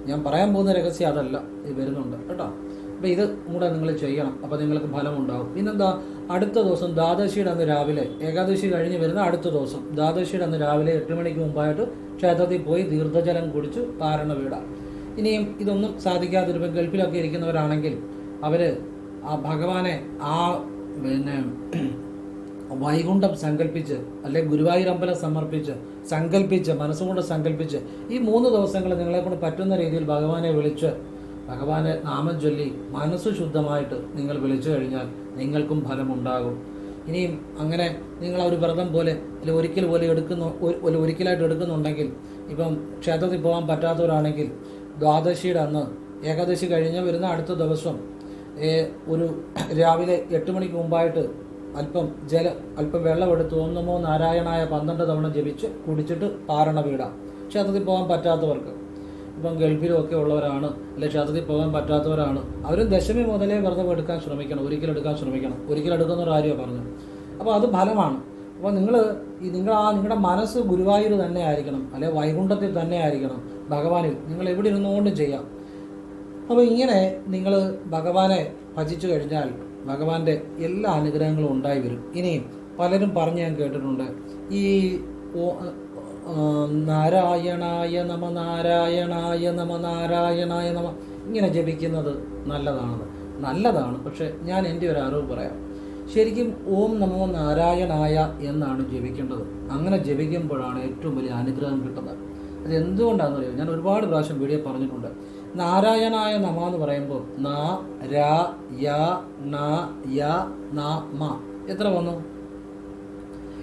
ഞാൻ പറയാൻ പോകുന്ന രഹസ്യം അതല്ല, ഇത് വരുന്നുണ്ട് കേട്ടോ. അപ്പോൾ ഇത് കൂടെ നിങ്ങൾ ചെയ്യണം. അപ്പോൾ നിങ്ങൾക്ക് ഫലമുണ്ടാകും. പിന്നെന്താ, അടുത്ത ദിവസം ദ്വാദശിയുടെ അന്ന് രാവിലെ, ഏകാദശി കഴിഞ്ഞ് വരുന്ന അടുത്ത ദിവസം ദ്വാദശിയുടെ അന്ന് രാവിലെ 8 മണിക്ക് മുമ്പായിട്ട് ക്ഷേത്രത്തിൽ പോയി തീർത്ഥജലം കുടിച്ച് പാരണ വീടാം. ഇനിയും ഇതൊന്നും സാധിക്കാതിരിപ്പം ഗൾഫിലൊക്കെ ഇരിക്കുന്നവരാണെങ്കിൽ അവർ ആ ഭഗവാനെ പിന്നെ വൈകുണ്ഠം സങ്കല്പിച്ച്, അല്ലെങ്കിൽ ഗുരുവായൂരമ്പലം സങ്കല്പിച്ച് മനസ്സുകൊണ്ട് സങ്കല്പിച്ച് ഈ 3 ദിവസങ്ങൾ നിങ്ങളെക്കൊണ്ട് പറ്റുന്ന രീതിയിൽ ഭഗവാനെ വിളിച്ച് ഭഗവാനെ നാമം ചൊല്ലി മനസ്സ് ശുദ്ധമായിട്ട് നിങ്ങൾ വിളിച്ചു കഴിഞ്ഞാൽ നിങ്ങൾക്കും ഫലമുണ്ടാകും. ഇനിയും അങ്ങനെ നിങ്ങൾ ഒരു വ്രതം പോലെ അല്ലെങ്കിൽ ഒരിക്കലായിട്ട് എടുക്കുന്നുണ്ടെങ്കിൽ, ഇപ്പം ക്ഷേത്രത്തിൽ പോകാൻ പറ്റാത്തവരാണെങ്കിൽ ദ്വാദശിയുടെ അന്ന്, ഏകാദശി കഴിഞ്ഞ് വരുന്ന അടുത്ത ദിവസം ഒരു രാവിലെ 8 മണിക്ക് മുമ്പായിട്ട് അല്പം വെള്ളമെടുത്ത് ഓം നമോ നാരായണായ 12 തവണ ജപിച്ച് കുടിച്ചിട്ട് പാരണ വീടാം. ക്ഷേത്രത്തിൽ പോകാൻ പറ്റാത്തവർക്ക്, ഇപ്പം ഗൾഫിലുമൊക്കെ ഉള്ളവരാണ്, അല്ലെങ്കിൽ ക്ഷേത്രത്തിൽ പോകാൻ പറ്റാത്തവരാണ്, അവരും ദശമി മുതലേ വ്രതം എടുക്കാൻ ശ്രമിക്കണം. ഒരിക്കലെടുക്കാൻ ശ്രമിക്കണം. ഒരിക്കലെടുക്കുന്നൊരു കാര്യമാണ് പറഞ്ഞു. അപ്പോൾ അത് ഫലമാണ്. അപ്പോൾ നിങ്ങളുടെ മനസ്സ് ഗുരുവായൂർ തന്നെ ആയിരിക്കണം, അല്ലെങ്കിൽ വൈകുണ്ഠത്തിൽ തന്നെ ആയിരിക്കണം. ഭഗവാനിൽ നിങ്ങൾ എവിടെ ഇരുന്നുകൊണ്ടും ചെയ്യാം. അപ്പോൾ ഇങ്ങനെ നിങ്ങൾ ഭഗവാനെ ഭജിച്ചു കഴിഞ്ഞാൽ ഭഗവാന്റെ എല്ലാ അനുഗ്രഹങ്ങളും ഉണ്ടായി വരും. ഇനിയും പലരും പറഞ്ഞ് ഞാൻ കേട്ടിട്ടുണ്ട്, ഈ നാരായണായ നമ നാരായണായ നമ നാരായണായ നമ ഇങ്ങനെ ജപിക്കുന്നത് നല്ലതാണ്. പക്ഷെ ഞാൻ എൻ്റെ ഒരു അറിവ് പറയാം. ശരിക്കും ഓം നമോ നാരായണായ എന്നാണ് ജപിക്കേണ്ടത്. അങ്ങനെ ജപിക്കുമ്പോഴാണ് ഏറ്റവും വലിയ അനുഗ്രഹം കിട്ടുന്നത്. അത് എന്തുകൊണ്ടാണെന്ന് അറിയാം. ഞാൻ ഒരുപാട് പ്രാവശ്യം വീഡിയോ പറഞ്ഞിട്ടുണ്ട്. നാരായണായ നമ എന്ന് പറയുമ്പോൾ നാ രാ യ ന യ ന മ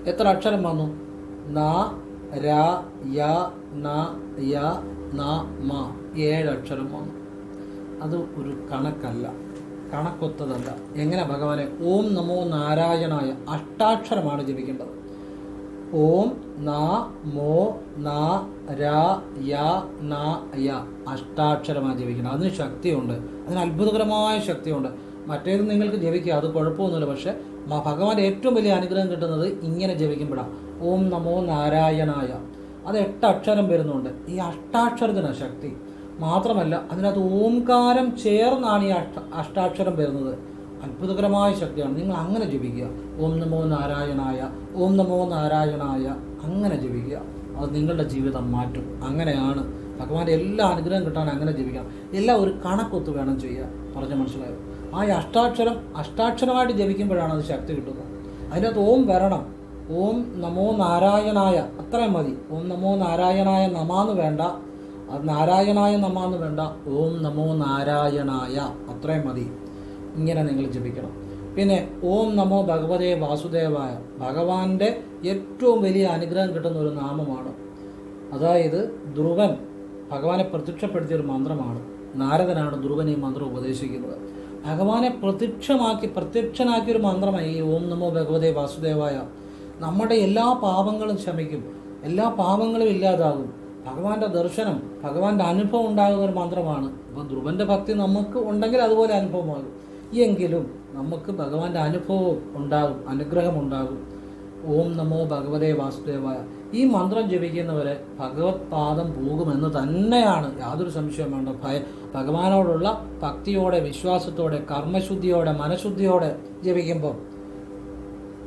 എത്ര അക്ഷരം വന്നു? നാ രാ യ ന യ ന മ 7 അക്ഷരം വന്നു. അത് ഒരു കണക്കൊത്തതല്ല. എങ്ങനെ ഭഗവാനെ ഓം നമോ നാരായണായ അഷ്ടാക്ഷരമാണ് ജപിക്കേണ്ടത്. ഓം നാ മോ നാ രാ യ ന യ അഷ്ടാക്ഷരമാണ് ജപിക്കണം. അതിന് ശക്തിയുണ്ട്, അതിന് അത്ഭുതകരമായ ശക്തിയുണ്ട്. മറ്റേത് നിങ്ങൾക്ക് ജപിക്കുക, അത് കുഴപ്പമൊന്നുമില്ല. പക്ഷെ ഭഗവാന്റെ ഏറ്റവും വലിയ അനുഗ്രഹം കിട്ടുന്നത് ഇങ്ങനെ ജപിക്കുമ്പോഴാണ്. ഓം നമോ നാരായണായ അത് 8 അക്ഷരം വരുന്നുണ്ട്. ഈ അഷ്ടാക്ഷരത്തിന് ശക്തി മാത്രമല്ല, അതിനകത്ത് ഓംകാരം ചേർന്നാണ് ഈ അഷ്ടാക്ഷരം വരുന്നത്. അത്ഭുതകരമായ ശക്തിയാണ്. നിങ്ങൾ അങ്ങനെ ജപിക്കുക. ഓം നമോ നാരായണായ, ഓം നമോ നാരായണായ അങ്ങനെ ജപിക്കുക. അത് നിങ്ങളുടെ ജീവിതം മാറ്റും. അങ്ങനെയാണ് ഭഗവാന്റെ എല്ലാ അനുഗ്രഹം കിട്ടാൻ അങ്ങനെ ജപിക്കണം. എല്ലാം ഒരു കണക്കൊത്ത് വേണം ചെയ്യുക. പറഞ്ഞ മനസ്സിലായോ? ആ അഷ്ടാക്ഷരമായിട്ട് ജപിക്കുമ്പോഴാണ് അത് ശക്തി കിട്ടുന്നത്. അതിനകത്ത് ഓം വരണം. ഓം നമോ നാരായണായ അത്രയും മതി. ഓം നമോ നാരായണായ നമാന്ന് വേണ്ട, അത് നാരായണായ നമാന്ന് വേണ്ട. ഓം നമോ നാരായണായ അത്രയും മതി. ഇങ്ങനെ നിങ്ങൾ ജപിക്കണം. പിന്നെ ഓം നമോ ഭഗവതേ വാസുദേവായ ഭഗവാന്റെ ഏറ്റവും വലിയ അനുഗ്രഹം കിട്ടുന്ന ഒരു നാമമാണ്. അതായത് ധ്രുവൻ ഭഗവാനെ പ്രത്യക്ഷപ്പെടുത്തിയൊരു മന്ത്രമാണ്. നാരദനാണ് ധ്രുവൻ ഈ മന്ത്രം ഉപദേശിക്കുന്നത്. ഭഗവാനെ പ്രത്യക്ഷനാക്കിയൊരു മന്ത്രമായി ഈ ഓം നമോ ഭഗവതേ വാസുദേവായ. നമ്മുടെ എല്ലാ പാപങ്ങളും ശമിക്കും, എല്ലാ പാപങ്ങളും ഇല്ലാതാകും. ഭഗവാന്റെ ദർശനം, ഭഗവാന്റെ അനുഭവം ഉണ്ടാകുന്ന ഒരു മന്ത്രമാണ്. അപ്പം ധ്രുവന്റെ ഭക്തി നമുക്ക് ഉണ്ടെങ്കിൽ അതുപോലെ അനുഭവമാകും. എങ്കിലും നമുക്ക് ഭഗവാന്റെ അനുഭവം ഉണ്ടാകും, അനുഗ്രഹം ഉണ്ടാകും. ഓം നമോ ഭഗവതേ വാസുദേവായ ഈ മന്ത്രം ജപിക്കുന്നവരെ ഭഗവത് പാദം പോകുമെന്ന് തന്നെയാണ്, യാതൊരു സംശയം വേണ്ട. ഭഗവാനോടുള്ള ഭക്തിയോടെ, വിശ്വാസത്തോടെ, കർമ്മശുദ്ധിയോടെ, മനഃശുദ്ധിയോടെ ജപിക്കുമ്പോൾ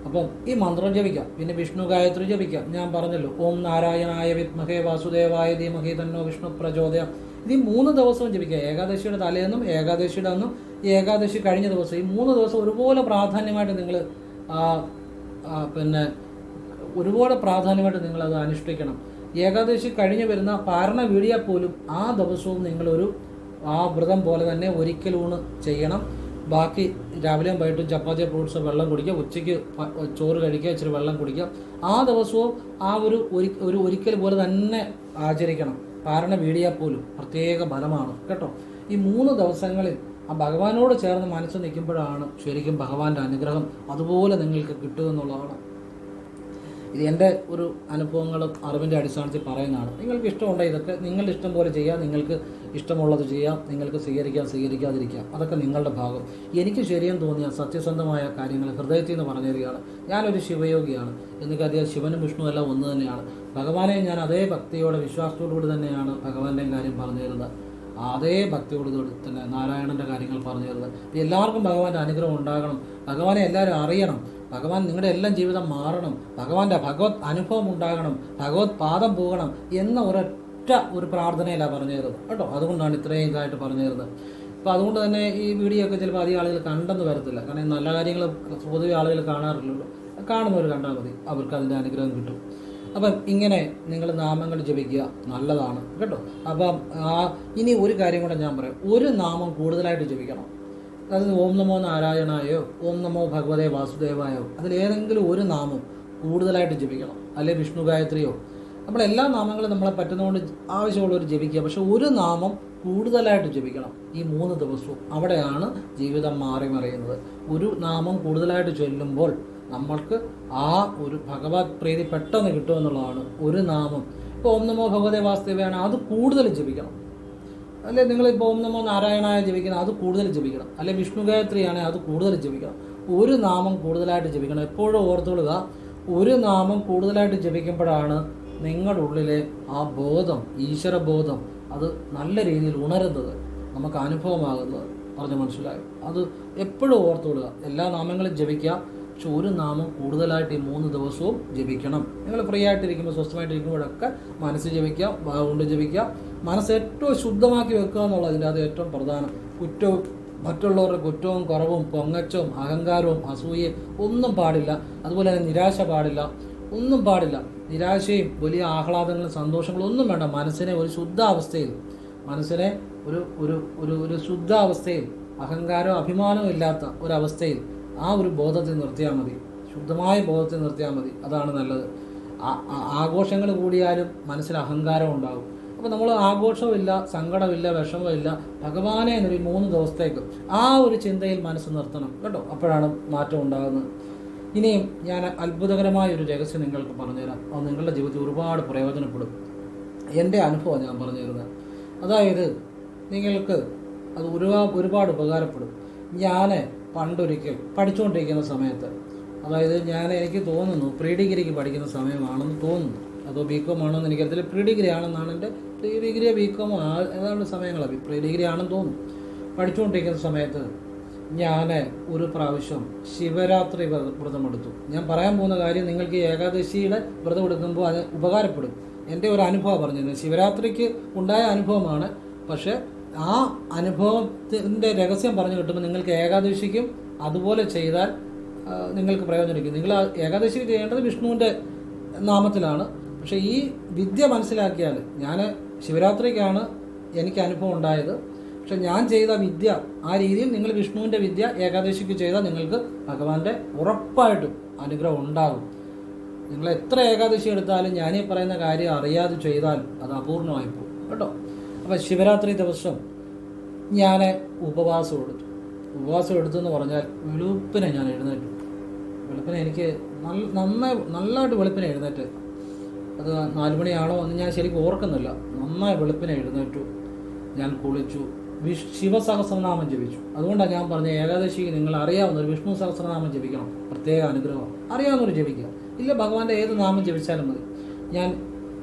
അപ്പം ഈ മന്ത്രം ജപിക്കാം. പിന്നെ വിഷ്ണു ഗായത്രി ജപിക്കാം. ഞാൻ പറഞ്ഞല്ലോ, ഓം നാരായണായ വിദ്മഹേ വാസുദേവായ ധീമഹി തന്നോ വിഷ്ണു പ്രചോദയം ഇത് ഈ 3 ദിവസവും ജപിക്കുക. ഏകാദശിയുടെ തലേന്നും ഏകാദശിയുടെ അന്നും ഏകാദശി കഴിഞ്ഞ ദിവസം ഈ 3 ദിവസം ഒരുപോലെ പ്രാധാന്യമായിട്ട് നിങ്ങൾ പിന്നെ ഒരുപാട് പ്രാധാന്യമായിട്ട് നിങ്ങളത് അനുഷ്ഠിക്കണം. ഏകാദശി കഴിഞ്ഞ് വരുന്ന പാരണ വീടിയാൽ പോലും ആ ദിവസവും നിങ്ങളൊരു ആ വ്രതം പോലെ തന്നെ ഒരിക്കലൂണ് ചെയ്യണം. ബാക്കി രാവിലെയും വൈകിട്ടും ചപ്പാത്തി ഫ്രൂട്ട്സ് വെള്ളം കുടിക്കുക, ഉച്ചയ്ക്ക് ചോറ് കഴിക്കുക, ഇച്ചിരി വെള്ളം കുടിക്കുക. ആ ദിവസവും ആ ഒരു ഒരിക്കൽ പോലെ തന്നെ ആചരിക്കണം. പാരണ വീടിയാൽ പോലും പ്രത്യേക ഫലമാണ് കേട്ടോ. ഈ 3 ദിവസങ്ങളിൽ ആ ഭഗവാനോട് ചേർന്ന് മനസ്സ് നിൽക്കുമ്പോഴാണ് ശരിക്കും ഭഗവാന്റെ അനുഗ്രഹം അതുപോലെ നിങ്ങൾക്ക് കിട്ടുമെന്നുള്ളതാണ്. ഇത് എൻ്റെ ഒരു അനുഭവങ്ങളും അറിവിൻ്റെ അടിസ്ഥാനത്തിൽ പറയുന്നതാണ്. നിങ്ങൾക്ക് ഇഷ്ടമുണ്ടെങ്കിൽ ഇതൊക്കെ നിങ്ങളുടെ ഇഷ്ടം പോലെ ചെയ്യാം, നിങ്ങൾക്ക് ഇഷ്ടമുള്ളത് ചെയ്യാം, നിങ്ങൾക്ക് സ്വീകരിക്കാതിരിക്കാം, അതൊക്കെ നിങ്ങളുടെ ഭാഗം. എനിക്ക് ശരിയെന്ന് തോന്നിയ സത്യസന്ധമായ കാര്യങ്ങൾ ഹൃദയത്തിൽ നിന്ന് പറഞ്ഞു തരികയാണ്. ഞാനൊരു ശിവയോഗിയാണ്, എനിക്കറിയാം ശിവനും വിഷ്ണു എല്ലാം ഒന്ന് തന്നെയാണ്. ഭഗവാനെ ഞാൻ അതേ ഭക്തിയോടെ വിശ്വാസത്തോടുകൂടി തന്നെയാണ് ഭഗവാന്റെയും കാര്യം പറഞ്ഞു തരുന്നത്. അതേ ഭക്തിയോടുകൂടി തന്നെ നാരായണൻ്റെ കാര്യങ്ങൾ പറഞ്ഞു തരുന്നത്. എല്ലാവർക്കും ഭഗവാന്റെ അനുഗ്രഹം ഉണ്ടാകണം, ഭഗവാനെ എല്ലാവരും അറിയണം, ഭഗവാൻ നിങ്ങളുടെ എല്ലാം ജീവിതം മാറണം, ഭഗവാന്റെ ഭഗവത് അനുഭവം ഉണ്ടാകണം, ഭഗവത് പാദം പോകണം എന്ന ഒരൊറ്റ ഒരു പ്രാർത്ഥനയിലാണ് പറഞ്ഞു തരുന്നത് കേട്ടോ. അതുകൊണ്ടാണ് ഇത്രയും ഇതായിട്ട് പറഞ്ഞു തരുന്നത്. അപ്പോൾ അതുകൊണ്ട് തന്നെ ഈ വീഡിയോ ഒക്കെ ചിലപ്പോൾ അധികം ആളുകൾ കണ്ടെന്ന് വരത്തില്ല. കാരണം നല്ല കാര്യങ്ങൾ പൊതുവെ ആളുകൾ കാണാറില്ലല്ലോ. കാണുന്നവർ കണ്ടാൽ മതി, അവർക്ക് അതിൻ്റെ അനുഗ്രഹം കിട്ടും. അപ്പം ഇങ്ങനെ നിങ്ങൾ നാമങ്ങൾ ജപിക്കുക, നല്ലതാണ് കേട്ടോ. അപ്പം ഇനി ഒരു കാര്യം കൂടെ ഞാൻ പറയാം. ഒരു നാമം കൂടുതലായിട്ട് ജപിക്കണം. അതായത് ഓം നമോ നാരായണായോ ഓം നമോ ഭഗവതേ വാസുദേവായോ അതിലേതെങ്കിലും ഒരു നാമം കൂടുതലായിട്ട് ജപിക്കണം. അല്ലെങ്കിൽ വിഷ്ണു ഗായത്രിയോ, നമ്മളെല്ലാ നാമങ്ങളും നമ്മളെ പറ്റുന്നതുകൊണ്ട് ആവശ്യമുള്ളവർ ജപിക്കുക. പക്ഷെ ഒരു നാമം കൂടുതലായിട്ട് ജപിക്കണം ഈ 3 ദിവസവും. അവിടെയാണ് ജീവിതം മാറി മറിയുന്നത്. ഒരു നാമം കൂടുതലായിട്ട് ചൊല്ലുമ്പോൾ നമ്മൾക്ക് ആ ഒരു ഭഗവത് പ്രീതി പെട്ടെന്ന് കിട്ടുമെന്നുള്ളതാണ്. ഒരു നാമം ഇപ്പോൾ ഓം നമോ ഭഗവതേ വാസുദേവയാണ്, അത് കൂടുതൽ ജപിക്കണം. അല്ലെ നിങ്ങളിപ്പോൾ ഓം നമോ നാരായണായ ജപിക്കണം, അത് കൂടുതൽ ജപിക്കണം. അല്ലെ വിഷ്ണു ഗായത്രിയാണെങ്കിൽ അത് കൂടുതൽ ജപിക്കണം. ഒരു നാമം കൂടുതലായിട്ട് ജപിക്കണം. എപ്പോഴും ഓർത്തുകൊള്ളുക, ഒരു നാമം കൂടുതലായിട്ട് ജപിക്കുമ്പോഴാണ് നിങ്ങളുടെ ഉള്ളിലെ ആ ബോധം, ഈശ്വരബോധം അത് നല്ല രീതിയിൽ ഉണരുന്നത്, നമുക്ക് അനുഭവമാകുന്നത്. പറഞ്ഞ് മനസ്സിലായി? അത് എപ്പോഴും ഓർത്തുകൊള്ളുക. എല്ലാ നാമങ്ങളും ജപിക്കുക, പക്ഷെ ഒരു നാമം കൂടുതലായിട്ട് ഈ 3 ദിവസവും ജപിക്കണം. നിങ്ങൾ ഫ്രീ ആയിട്ടിരിക്കുമ്പോൾ സ്വസ്ഥമായിട്ടിരിക്കുമ്പോഴൊക്കെ മനസ്സ് ജപിക്കുക, കൊണ്ട് ജപിക്കുക. മനസ്സ് ഏറ്റവും ശുദ്ധമാക്കി വെക്കുക എന്നുള്ളത് അതിൻ്റെ അത് ഏറ്റവും പ്രധാനം. കുറ്റവും മറ്റുള്ളവരുടെ കുറ്റവും കുറവും പൊങ്ങച്ചവും അഹങ്കാരവും അസൂയയും ഒന്നും പാടില്ല. അതുപോലെ തന്നെ നിരാശ പാടില്ല, ഒന്നും പാടില്ല. നിരാശയും വലിയ ആഹ്ലാദങ്ങളും സന്തോഷങ്ങളും ഒന്നും വേണ്ട. മനസ്സിനെ ഒരു ശുദ്ധാവസ്ഥയിൽ, മനസ്സിനെ ഒരു ശുദ്ധാവസ്ഥയിൽ, അഹങ്കാരവും അഭിമാനവും ഇല്ലാത്ത ഒരവസ്ഥയിൽ ആ ഒരു ബോധത്തിൽ നിർത്തിയാൽ മതി. ശുദ്ധമായ ബോധത്തിൽ നിർത്തിയാൽ മതി. അതാണ് നല്ലത്. ആഘോഷങ്ങൾ കൂടിയാലും മനസ്സിൽ അഹങ്കാരം ഉണ്ടാകും. അപ്പോൾ നമ്മൾ ആഘോഷമില്ല, സങ്കടമില്ല, വിഷമമില്ല, ഭഗവാനെ എന്നൊരു 3 ദിവസത്തേക്ക് ആ ഒരു ചിന്തയിൽ മനസ്സ് നിർത്തണം കേട്ടോ. അപ്പോഴാണ് മാറ്റം ഉണ്ടാകുന്നത്. ഇനിയും ഞാൻ അത്ഭുതകരമായ ഒരു രഹസ്യം നിങ്ങൾക്ക് പറഞ്ഞുതരാം. അത് നിങ്ങളുടെ ജീവിതത്തിൽ ഒരുപാട് പ്രയോജനപ്പെടും. എൻ്റെ അനുഭവം ഞാൻ പറഞ്ഞു തരുന്നത്. അതായത് നിങ്ങൾക്ക് അത് ഒരുപാട് ഉപകാരപ്പെടും. ഞാൻ പണ്ടൊരിക്കൽ പഠിച്ചുകൊണ്ടിരിക്കുന്ന സമയത്ത്, അതായത് എനിക്ക് തോന്നുന്നു പ്രീ ഡിഗ്രിക്ക് പഠിക്കുന്ന സമയമാണെന്ന് തോന്നുന്നു, അതോ ബികോം ആണോ എന്ന് എനിക്കറിയില്ല. പ്രീ ഡിഗ്രി ആണെന്നാണ് എൻ്റെ പ്രീ ഡിഗ്രിയോ ബികോമോ ഏതാണ്ട് സമയങ്ങളാണ്. പ്രീ ഡിഗ്രി ആണെന്ന് തോന്നുന്നു. പഠിച്ചുകൊണ്ടിരിക്കുന്ന സമയത്ത് ഞാൻ ഒരു പ്രാവശ്യം ശിവരാത്രി വ്രതമെടുത്തു. ഞാൻ പറയാൻ പോകുന്ന കാര്യം നിങ്ങൾക്ക് ഏകാദശിയുടെ വ്രതം എടുക്കുമ്പോൾ അത് ഉപകാരപ്പെടും. എൻ്റെ ഒരു അനുഭവം പറഞ്ഞിരുന്നത് ശിവരാത്രിക്ക് ഉണ്ടായ അനുഭവമാണ്. പക്ഷേ ആ അനുഭവത്തിൻ്റെ രഹസ്യം പറഞ്ഞു കിട്ടുമ്പോൾ നിങ്ങൾക്ക് ഏകാദശിക്കും അതുപോലെ ചെയ്താൽ നിങ്ങൾക്ക് പ്രയോജനിക്കും. നിങ്ങൾ ഏകാദശിക്ക് ചെയ്യേണ്ടത് വിഷ്ണുവിൻ്റെ നാമത്തിലാണ്. പക്ഷേ ഈ വിദ്യ മനസ്സിലാക്കിയാൽ, ഞാൻ ശിവരാത്രിക്കാണ് എനിക്ക് അനുഭവം ഉണ്ടായത്, പക്ഷെ ഞാൻ ചെയ്ത വിദ്യ ആ രീതിയിൽ നിങ്ങൾ വിഷ്ണുവിൻ്റെ വിദ്യ ഏകാദശിക്ക് ചെയ്താൽ നിങ്ങൾക്ക് ഭഗവാന്റെ ഉറപ്പായിട്ടും അനുഗ്രഹം ഉണ്ടാകും. നിങ്ങൾ എത്ര ഏകാദശി എടുത്താലും ഞാനീ പറയുന്ന കാര്യം അറിയാതെ ചെയ്താൽ അത് അപൂർണമായി പോകും കേട്ടോ. അപ്പം ശിവരാത്രി ദിവസം ഞാൻ ഉപവാസം എടുത്തെന്ന് പറഞ്ഞാൽ വെളുപ്പിനെ ഞാൻ എഴുന്നേറ്റു. വെളുപ്പിനെ എനിക്ക് നന്നായിട്ട് വെളുപ്പിനെ എഴുന്നേറ്റ്, അത് 4 മണിയാണോ എന്ന് ഞാൻ ശരിക്കും ഓർക്കുന്നില്ല. നന്നായി വെളുപ്പിനെ എഴുന്നേറ്റു, ഞാൻ കുളിച്ചു, ശിവസഹസ്രനാമം ജപിച്ചു. അതുകൊണ്ടാണ് ഞാൻ പറഞ്ഞ ഏകാദശിക്ക് നിങ്ങൾ അറിയാവുന്നൊരു വിഷ്ണു സഹസ്രനാമം ജപിക്കണം, പ്രത്യേക അനുഗ്രഹം. അറിയാവുന്നൊരു ജപിക്കുക, ഇല്ല ഭഗവാന്റെ ഏത് നാമം ജപിച്ചാലും മതി. ഞാൻ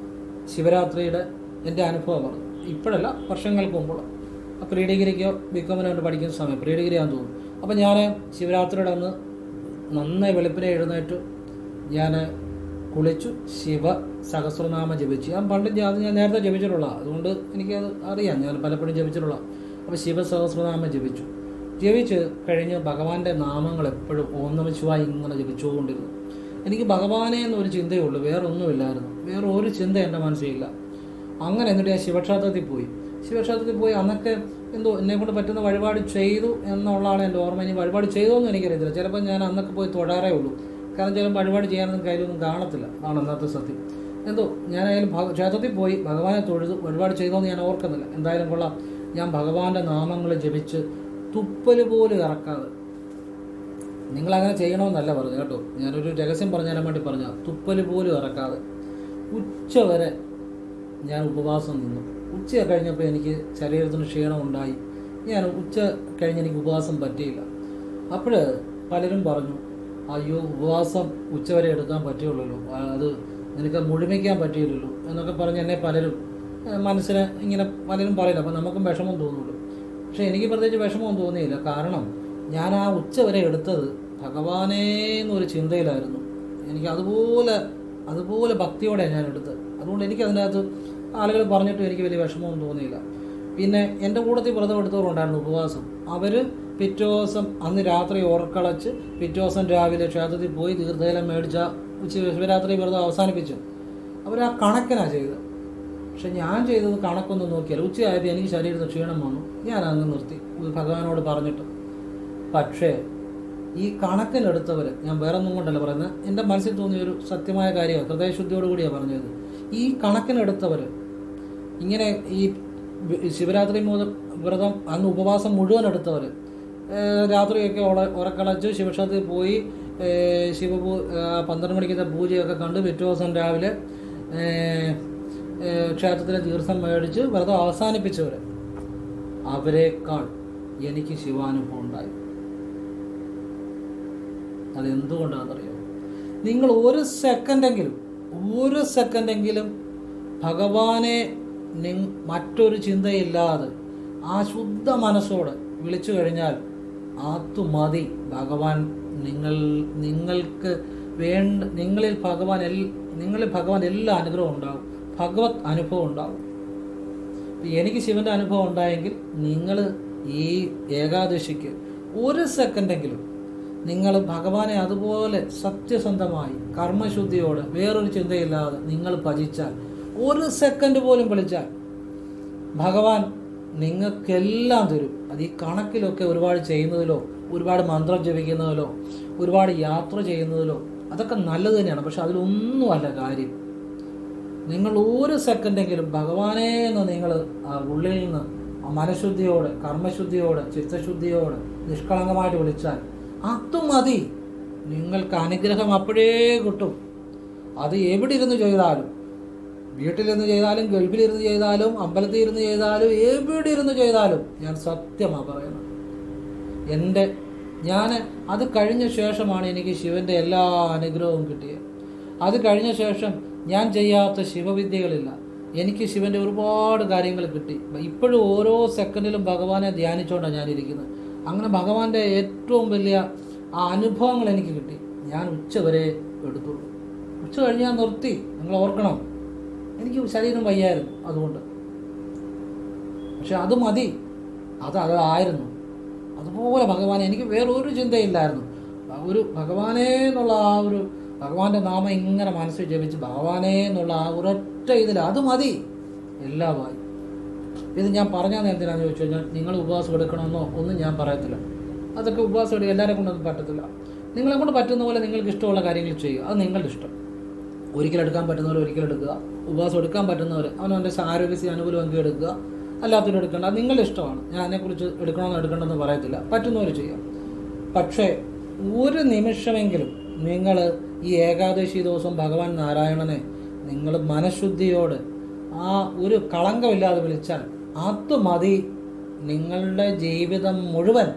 ശിവരാത്രിയുടെ എൻ്റെ അനുഭവം പറഞ്ഞു, ഇപ്പോഴല്ല വർഷങ്ങൾക്ക് മുമ്പുള്ള പ്രീ ഡിഗ്രിക്കോ ബികോമിനോ കൊണ്ട് പഠിക്കുന്ന സമയം, പ്രീ ഡിഗ്രി ആണെന്ന് തോന്നുന്നു. അപ്പം ഞാൻ ശിവരാത്രിയുടെ അന്ന് നന്നായി വെളുപ്പിനെ എഴുന്നേറ്റു. ഞാൻ കുളിച്ചു ശിവ സഹസ്രനാമം ജപിച്ചു. ഞാൻ പണ്ട് അത് ഞാൻ നേരത്തെ ജപിച്ചിട്ടുള്ള, അതുകൊണ്ട് എനിക്കത് അറിയാം, ഞാൻ പലപ്പോഴും ജപിച്ചിട്ടുള്ള. അപ്പോൾ ശിവ സഹസ്രനാമം ജപിച്ച് കഴിഞ്ഞ് ഭഗവാന്റെ നാമങ്ങൾ എപ്പോഴും ഓം നമഃ ശിവായ ഇങ്ങനെ ജപിച്ചുകൊണ്ടിരുന്നു. എനിക്ക് ഭഗവാനെ എന്നൊരു ചിന്തയുള്ളൂ, വേറെ ഒന്നുമില്ലായിരുന്നു, വേറെ ഒരു ചിന്ത എൻ്റെ മനസ്സിലില്ല. അങ്ങനെ എന്നിട്ട് ഞാൻ ശിവക്ഷേത്രത്തിൽ പോയി അന്നൊക്കെ എന്തോ എന്നെക്കൊണ്ട് പറ്റുന്ന വഴിപാട് ചെയ്തു എന്നുള്ളതാണ് എൻ്റെ ഓർമ്മ. ഇനി വഴിപാട് ചെയ്തോന്നും എനിക്കറിയത്തില്ല. ചിലപ്പോൾ ഞാൻ അന്നൊക്കെ പോയി തൊഴാറേ ഉള്ളൂ. കാരണം ചിലപ്പോൾ വഴിപാട് ചെയ്യാനൊന്നും കയ്യിലൊന്നും കാണത്തില്ല, ആണ് അന്നത്തെ സത്യം. എന്തോ ഞാനായാലും ക്ഷേത്രത്തിൽ പോയി ഭഗവാനെ തൊഴുതു, വഴിപാട് ചെയ്തോന്ന് ഞാൻ ഓർക്കുന്നില്ല. എന്തായാലും കൊള്ളാം, ഞാൻ ഭഗവാന്റെ നാമങ്ങൾ ജപിച്ച് തുപ്പൽ പോലും ഇറക്കാതെ, നിങ്ങളങ്ങനെ ചെയ്യണമെന്നല്ല പറഞ്ഞു കേട്ടോ, ഞാനൊരു രഹസ്യം പറഞ്ഞാലും വേണ്ടി പറഞ്ഞ, തുപ്പൽ പോലും ഇറക്കാതെ ഉച്ച വരെ ഞാൻ ഉപവാസം നിന്നു. ഉച്ച കഴിഞ്ഞപ്പോൾ എനിക്ക് ശരീരത്തിന് ക്ഷീണം ഉണ്ടായി. ഞാൻ ഉച്ച കഴിഞ്ഞ് എനിക്ക് ഉപവാസം പറ്റിയില്ല. അപ്പോൾ പലരും പറഞ്ഞു, അയ്യോ ഉപവാസം ഉച്ചവരെ എടുക്കാൻ പറ്റുള്ളൂ, അത് നിനക്ക് മുഴുമിക്കാൻ പറ്റിയില്ലല്ലോ എന്നൊക്കെ പറഞ്ഞ് എന്നെ പലരും മനസ്സിന് ഇങ്ങനെ പലരും പറയില്ല. അപ്പോൾ നമുക്കും വിഷമം തോന്നുള്ളൂ. പക്ഷേ എനിക്ക് പ്രത്യേകിച്ച് വിഷമമൊന്നും തോന്നിയില്ല. കാരണം ഞാൻ ആ ഉച്ചവരെ എടുത്തത് ഭഗവാനേ എന്നൊരു ചിന്തയിലായിരുന്നു. എനിക്ക് അതുപോലെ ഭക്തിയോടെ ഞാൻ എടുത്തത്. അതുകൊണ്ട് എനിക്കതിനകത്ത് ആളുകൾ പറഞ്ഞിട്ടും എനിക്ക് വലിയ വിഷമമൊന്നും തോന്നിയില്ല. പിന്നെ എൻ്റെ കൂട്ടത്തിൽ വ്രതം എടുത്തവരുണ്ടായിരുന്നു ഉപവാസം. അവർ പിറ്റേ ദിവസം അന്ന് രാത്രി ഉറക്കളച്ച് പിറ്റേ ദിവസം രാവിലെ ക്ഷേത്രത്തിൽ പോയി തീർത്ഥജലം മേടിച്ച ശിവരാത്രി വ്രതം അവസാനിപ്പിച്ചു. അവർ ആ കണക്കിനാണ് ചെയ്തത്. പക്ഷെ ഞാൻ ചെയ്തത് കണക്കൊന്നും നോക്കിയാൽ ഉച്ചയായപ്പോൾ എനിക്ക് ശരീരത്തിൽ ക്ഷീണം വന്നു, ഞാൻ അങ്ങ് നിർത്തി ഭഗവാനോട് പറഞ്ഞിട്ട്. പക്ഷേ ഈ കണക്കിനെടുത്തവർ, ഞാൻ വേറെ ഒന്നും കൊണ്ടല്ല പറയുന്നത്, എൻ്റെ മനസ്സിൽ തോന്നിയൊരു സത്യമായ കാര്യമാണ്, ഹൃദയശുദ്ധിയോട് കൂടിയാണ് പറഞ്ഞത്. ഈ കണക്കിനെടുത്തവർ ഇങ്ങനെ ഈ ശിവരാത്രി വ്രതം അന്ന് ഉപവാസം മുഴുവൻ എടുത്തവർ രാത്രിയൊക്കെ ഉറക്കളച്ച് ശിവക്ഷേത്രത്തിൽ പോയി 12 മണിക്കത്തെ പൂജയൊക്കെ കണ്ട് പിറ്റേ ദിവസം രാവിലെ ക്ഷേത്രത്തിലെ തീർത്ഥം മേടിച്ച് വ്രതം അവസാനിപ്പിച്ചവർ, അവരെക്കാൾ എനിക്ക് ശിവാനുഭവം ഉണ്ടായി. അതെന്തുകൊണ്ടാണെന്നറിയാമോ? നിങ്ങൾ ഒരു സെക്കൻഡെങ്കിലും ഭഗവാനെ മറ്റൊരു ചിന്തയില്ലാതെ ആ ശുദ്ധ മനസ്സോടെ വിളിച്ചു കഴിഞ്ഞാൽ അത് മതി. ഭഗവാൻ നിങ്ങൾക്ക് നിങ്ങളിൽ ഭഗവാൻ എല്ലാ അനുഗ്രഹവും ഉണ്ടാകും, ഭഗവത് അനുഭവം ഉണ്ടാകും. എനിക്ക് ശിവന്റെ അനുഭവം ഉണ്ടായെങ്കിൽ നിങ്ങൾ ഈ ഏകാദശിക്ക് ഒരു സെക്കൻഡെങ്കിലും നിങ്ങൾ ഭഗവാനെ അതുപോലെ സത്യസന്ധമായി കർമ്മശുദ്ധിയോടെ വേറൊരു ചിന്തയില്ലാതെ നിങ്ങൾ ഭജിച്ചാൽ, ഒരു സെക്കൻഡ് പോലും വിളിച്ചാൽ ഭഗവാൻ നിങ്ങൾക്കെല്ലാം തരും. അത് ഈ കണക്കിലൊക്കെ ഒരുപാട് ചെയ്യുന്നതിലോ ഒരുപാട് മന്ത്രം ജപിക്കുന്നതിലോ ഒരുപാട് യാത്ര ചെയ്യുന്നതിലോ അതൊക്കെ നല്ലത് തന്നെയാണ്. പക്ഷെ അതിലൊന്നുമല്ല കാര്യം. നിങ്ങൾ ഒരു സെക്കൻഡെങ്കിലും ഭഗവാനെ എന്ന് നിങ്ങൾ ആ ഉള്ളിൽ നിന്ന് മനഃശുദ്ധിയോടെ കർമ്മശുദ്ധിയോടെ ചിത്തശുദ്ധിയോടെ നിഷ്കളങ്കമായിട്ട് വിളിച്ചാൽ അത് മതി. നിങ്ങൾക്ക് അനുഗ്രഹം അപ്പോഴേ കിട്ടും. അത് എവിടെ ഇരുന്ന് ചെയ്താലും, വീട്ടിലിരുന്ന് ചെയ്താലും ഗൾഫിലിരുന്ന് ചെയ്താലും അമ്പലത്തിൽ ഇരുന്ന് ചെയ്താലും എവിടെ ഇരുന്ന് ചെയ്താലും, ഞാൻ സത്യമാണ് പറയുന്നത്. ഞാൻ അത് കഴിഞ്ഞ ശേഷമാണ് എനിക്ക് ശിവൻ്റെ എല്ലാ അനുഗ്രഹവും കിട്ടിയത്. അത് കഴിഞ്ഞ ശേഷം ഞാൻ ചെയ്യാത്ത ശിവവിദ്യകളില്ല. എനിക്ക് ശിവൻ്റെ ഒരുപാട് കാര്യങ്ങൾ കിട്ടി. ഇപ്പോഴും ഓരോ സെക്കൻഡിലും ഭഗവാനെ ധ്യാനിച്ചുകൊണ്ടാണ് ഞാനിരിക്കുന്നത്. അങ്ങനെ ഭഗവാന്റെ ഏറ്റവും വലിയ ആ അനുഭവങ്ങൾ എനിക്ക് കിട്ടി. ഞാൻ ഉച്ച വരെ എടുത്തുള്ളൂ. ഉച്ച കഴിഞ്ഞ് ഞാൻ നിർത്തി. നിങ്ങൾ ഓർക്കണം, എനിക്ക് ശരീരം വയ്യായിരുന്നു അതുകൊണ്ട്. പക്ഷെ അത് മതി, അതായിരുന്നു. അതുപോലെ ഭഗവാനെ എനിക്ക് വേറൊരു ചിന്തയില്ലായിരുന്നു. ഒരു ഭഗവാനെ എന്നുള്ള ആ ഒരു ഭഗവാന്റെ നാമം ഇങ്ങനെ മനസ്സിൽ ജപിച്ച് ഭഗവാനെ എന്നുള്ള ആ ഒരൊറ്റ അത് മതി, എല്ലാമായി. ഇത് ഞാൻ പറഞ്ഞാൽ എന്തിനാണെന്ന് ചോദിച്ചു കഴിഞ്ഞാൽ, നിങ്ങൾ ഉപവാസം എടുക്കണമെന്നോ ഒന്നും ഞാൻ പറയത്തില്ല. അതൊക്കെ ഉപവാസം എടുക്കുക എല്ലാവരെ കൊണ്ടൊന്നും പറ്റത്തില്ല. നിങ്ങളെ കൊണ്ട് പറ്റുന്ന പോലെ നിങ്ങൾക്ക് ഇഷ്ടമുള്ള കാര്യങ്ങൾ ചെയ്യുക, അത് നിങ്ങളുടെ ഇഷ്ടം. ഒരിക്കലെടുക്കാൻ പറ്റുന്നവർ ഒരിക്കലെടുക്കുക, ഉപവാസം എടുക്കാൻ പറ്റുന്നവർ അവനവൻ്റെ ആരോഗ്യസ്ഥിതി അനുകൂലം എങ്കിൽ എടുക്കുക, അല്ലാത്തവർ എടുക്കേണ്ട, അത് നിങ്ങളുടെ ഇഷ്ടമാണ്. ഞാൻ അതിനെക്കുറിച്ച് എടുക്കണമെന്ന് എടുക്കേണ്ടെന്ന് പറയത്തില്ല, പറ്റുന്നവർ ചെയ്യാം. പക്ഷേ ഒരു നിമിഷമെങ്കിലും നിങ്ങൾ ഈ ഏകാദശി ദിവസം ഭഗവാൻ നാരായണനെ നിങ്ങൾ മനഃശുദ്ധിയോട് ആ ഒരു കളങ്കമില്ലാതെ വിളിച്ചാൽ അത് മതി. നിങ്ങളുടെ ജീവിതം മുഴുവൻ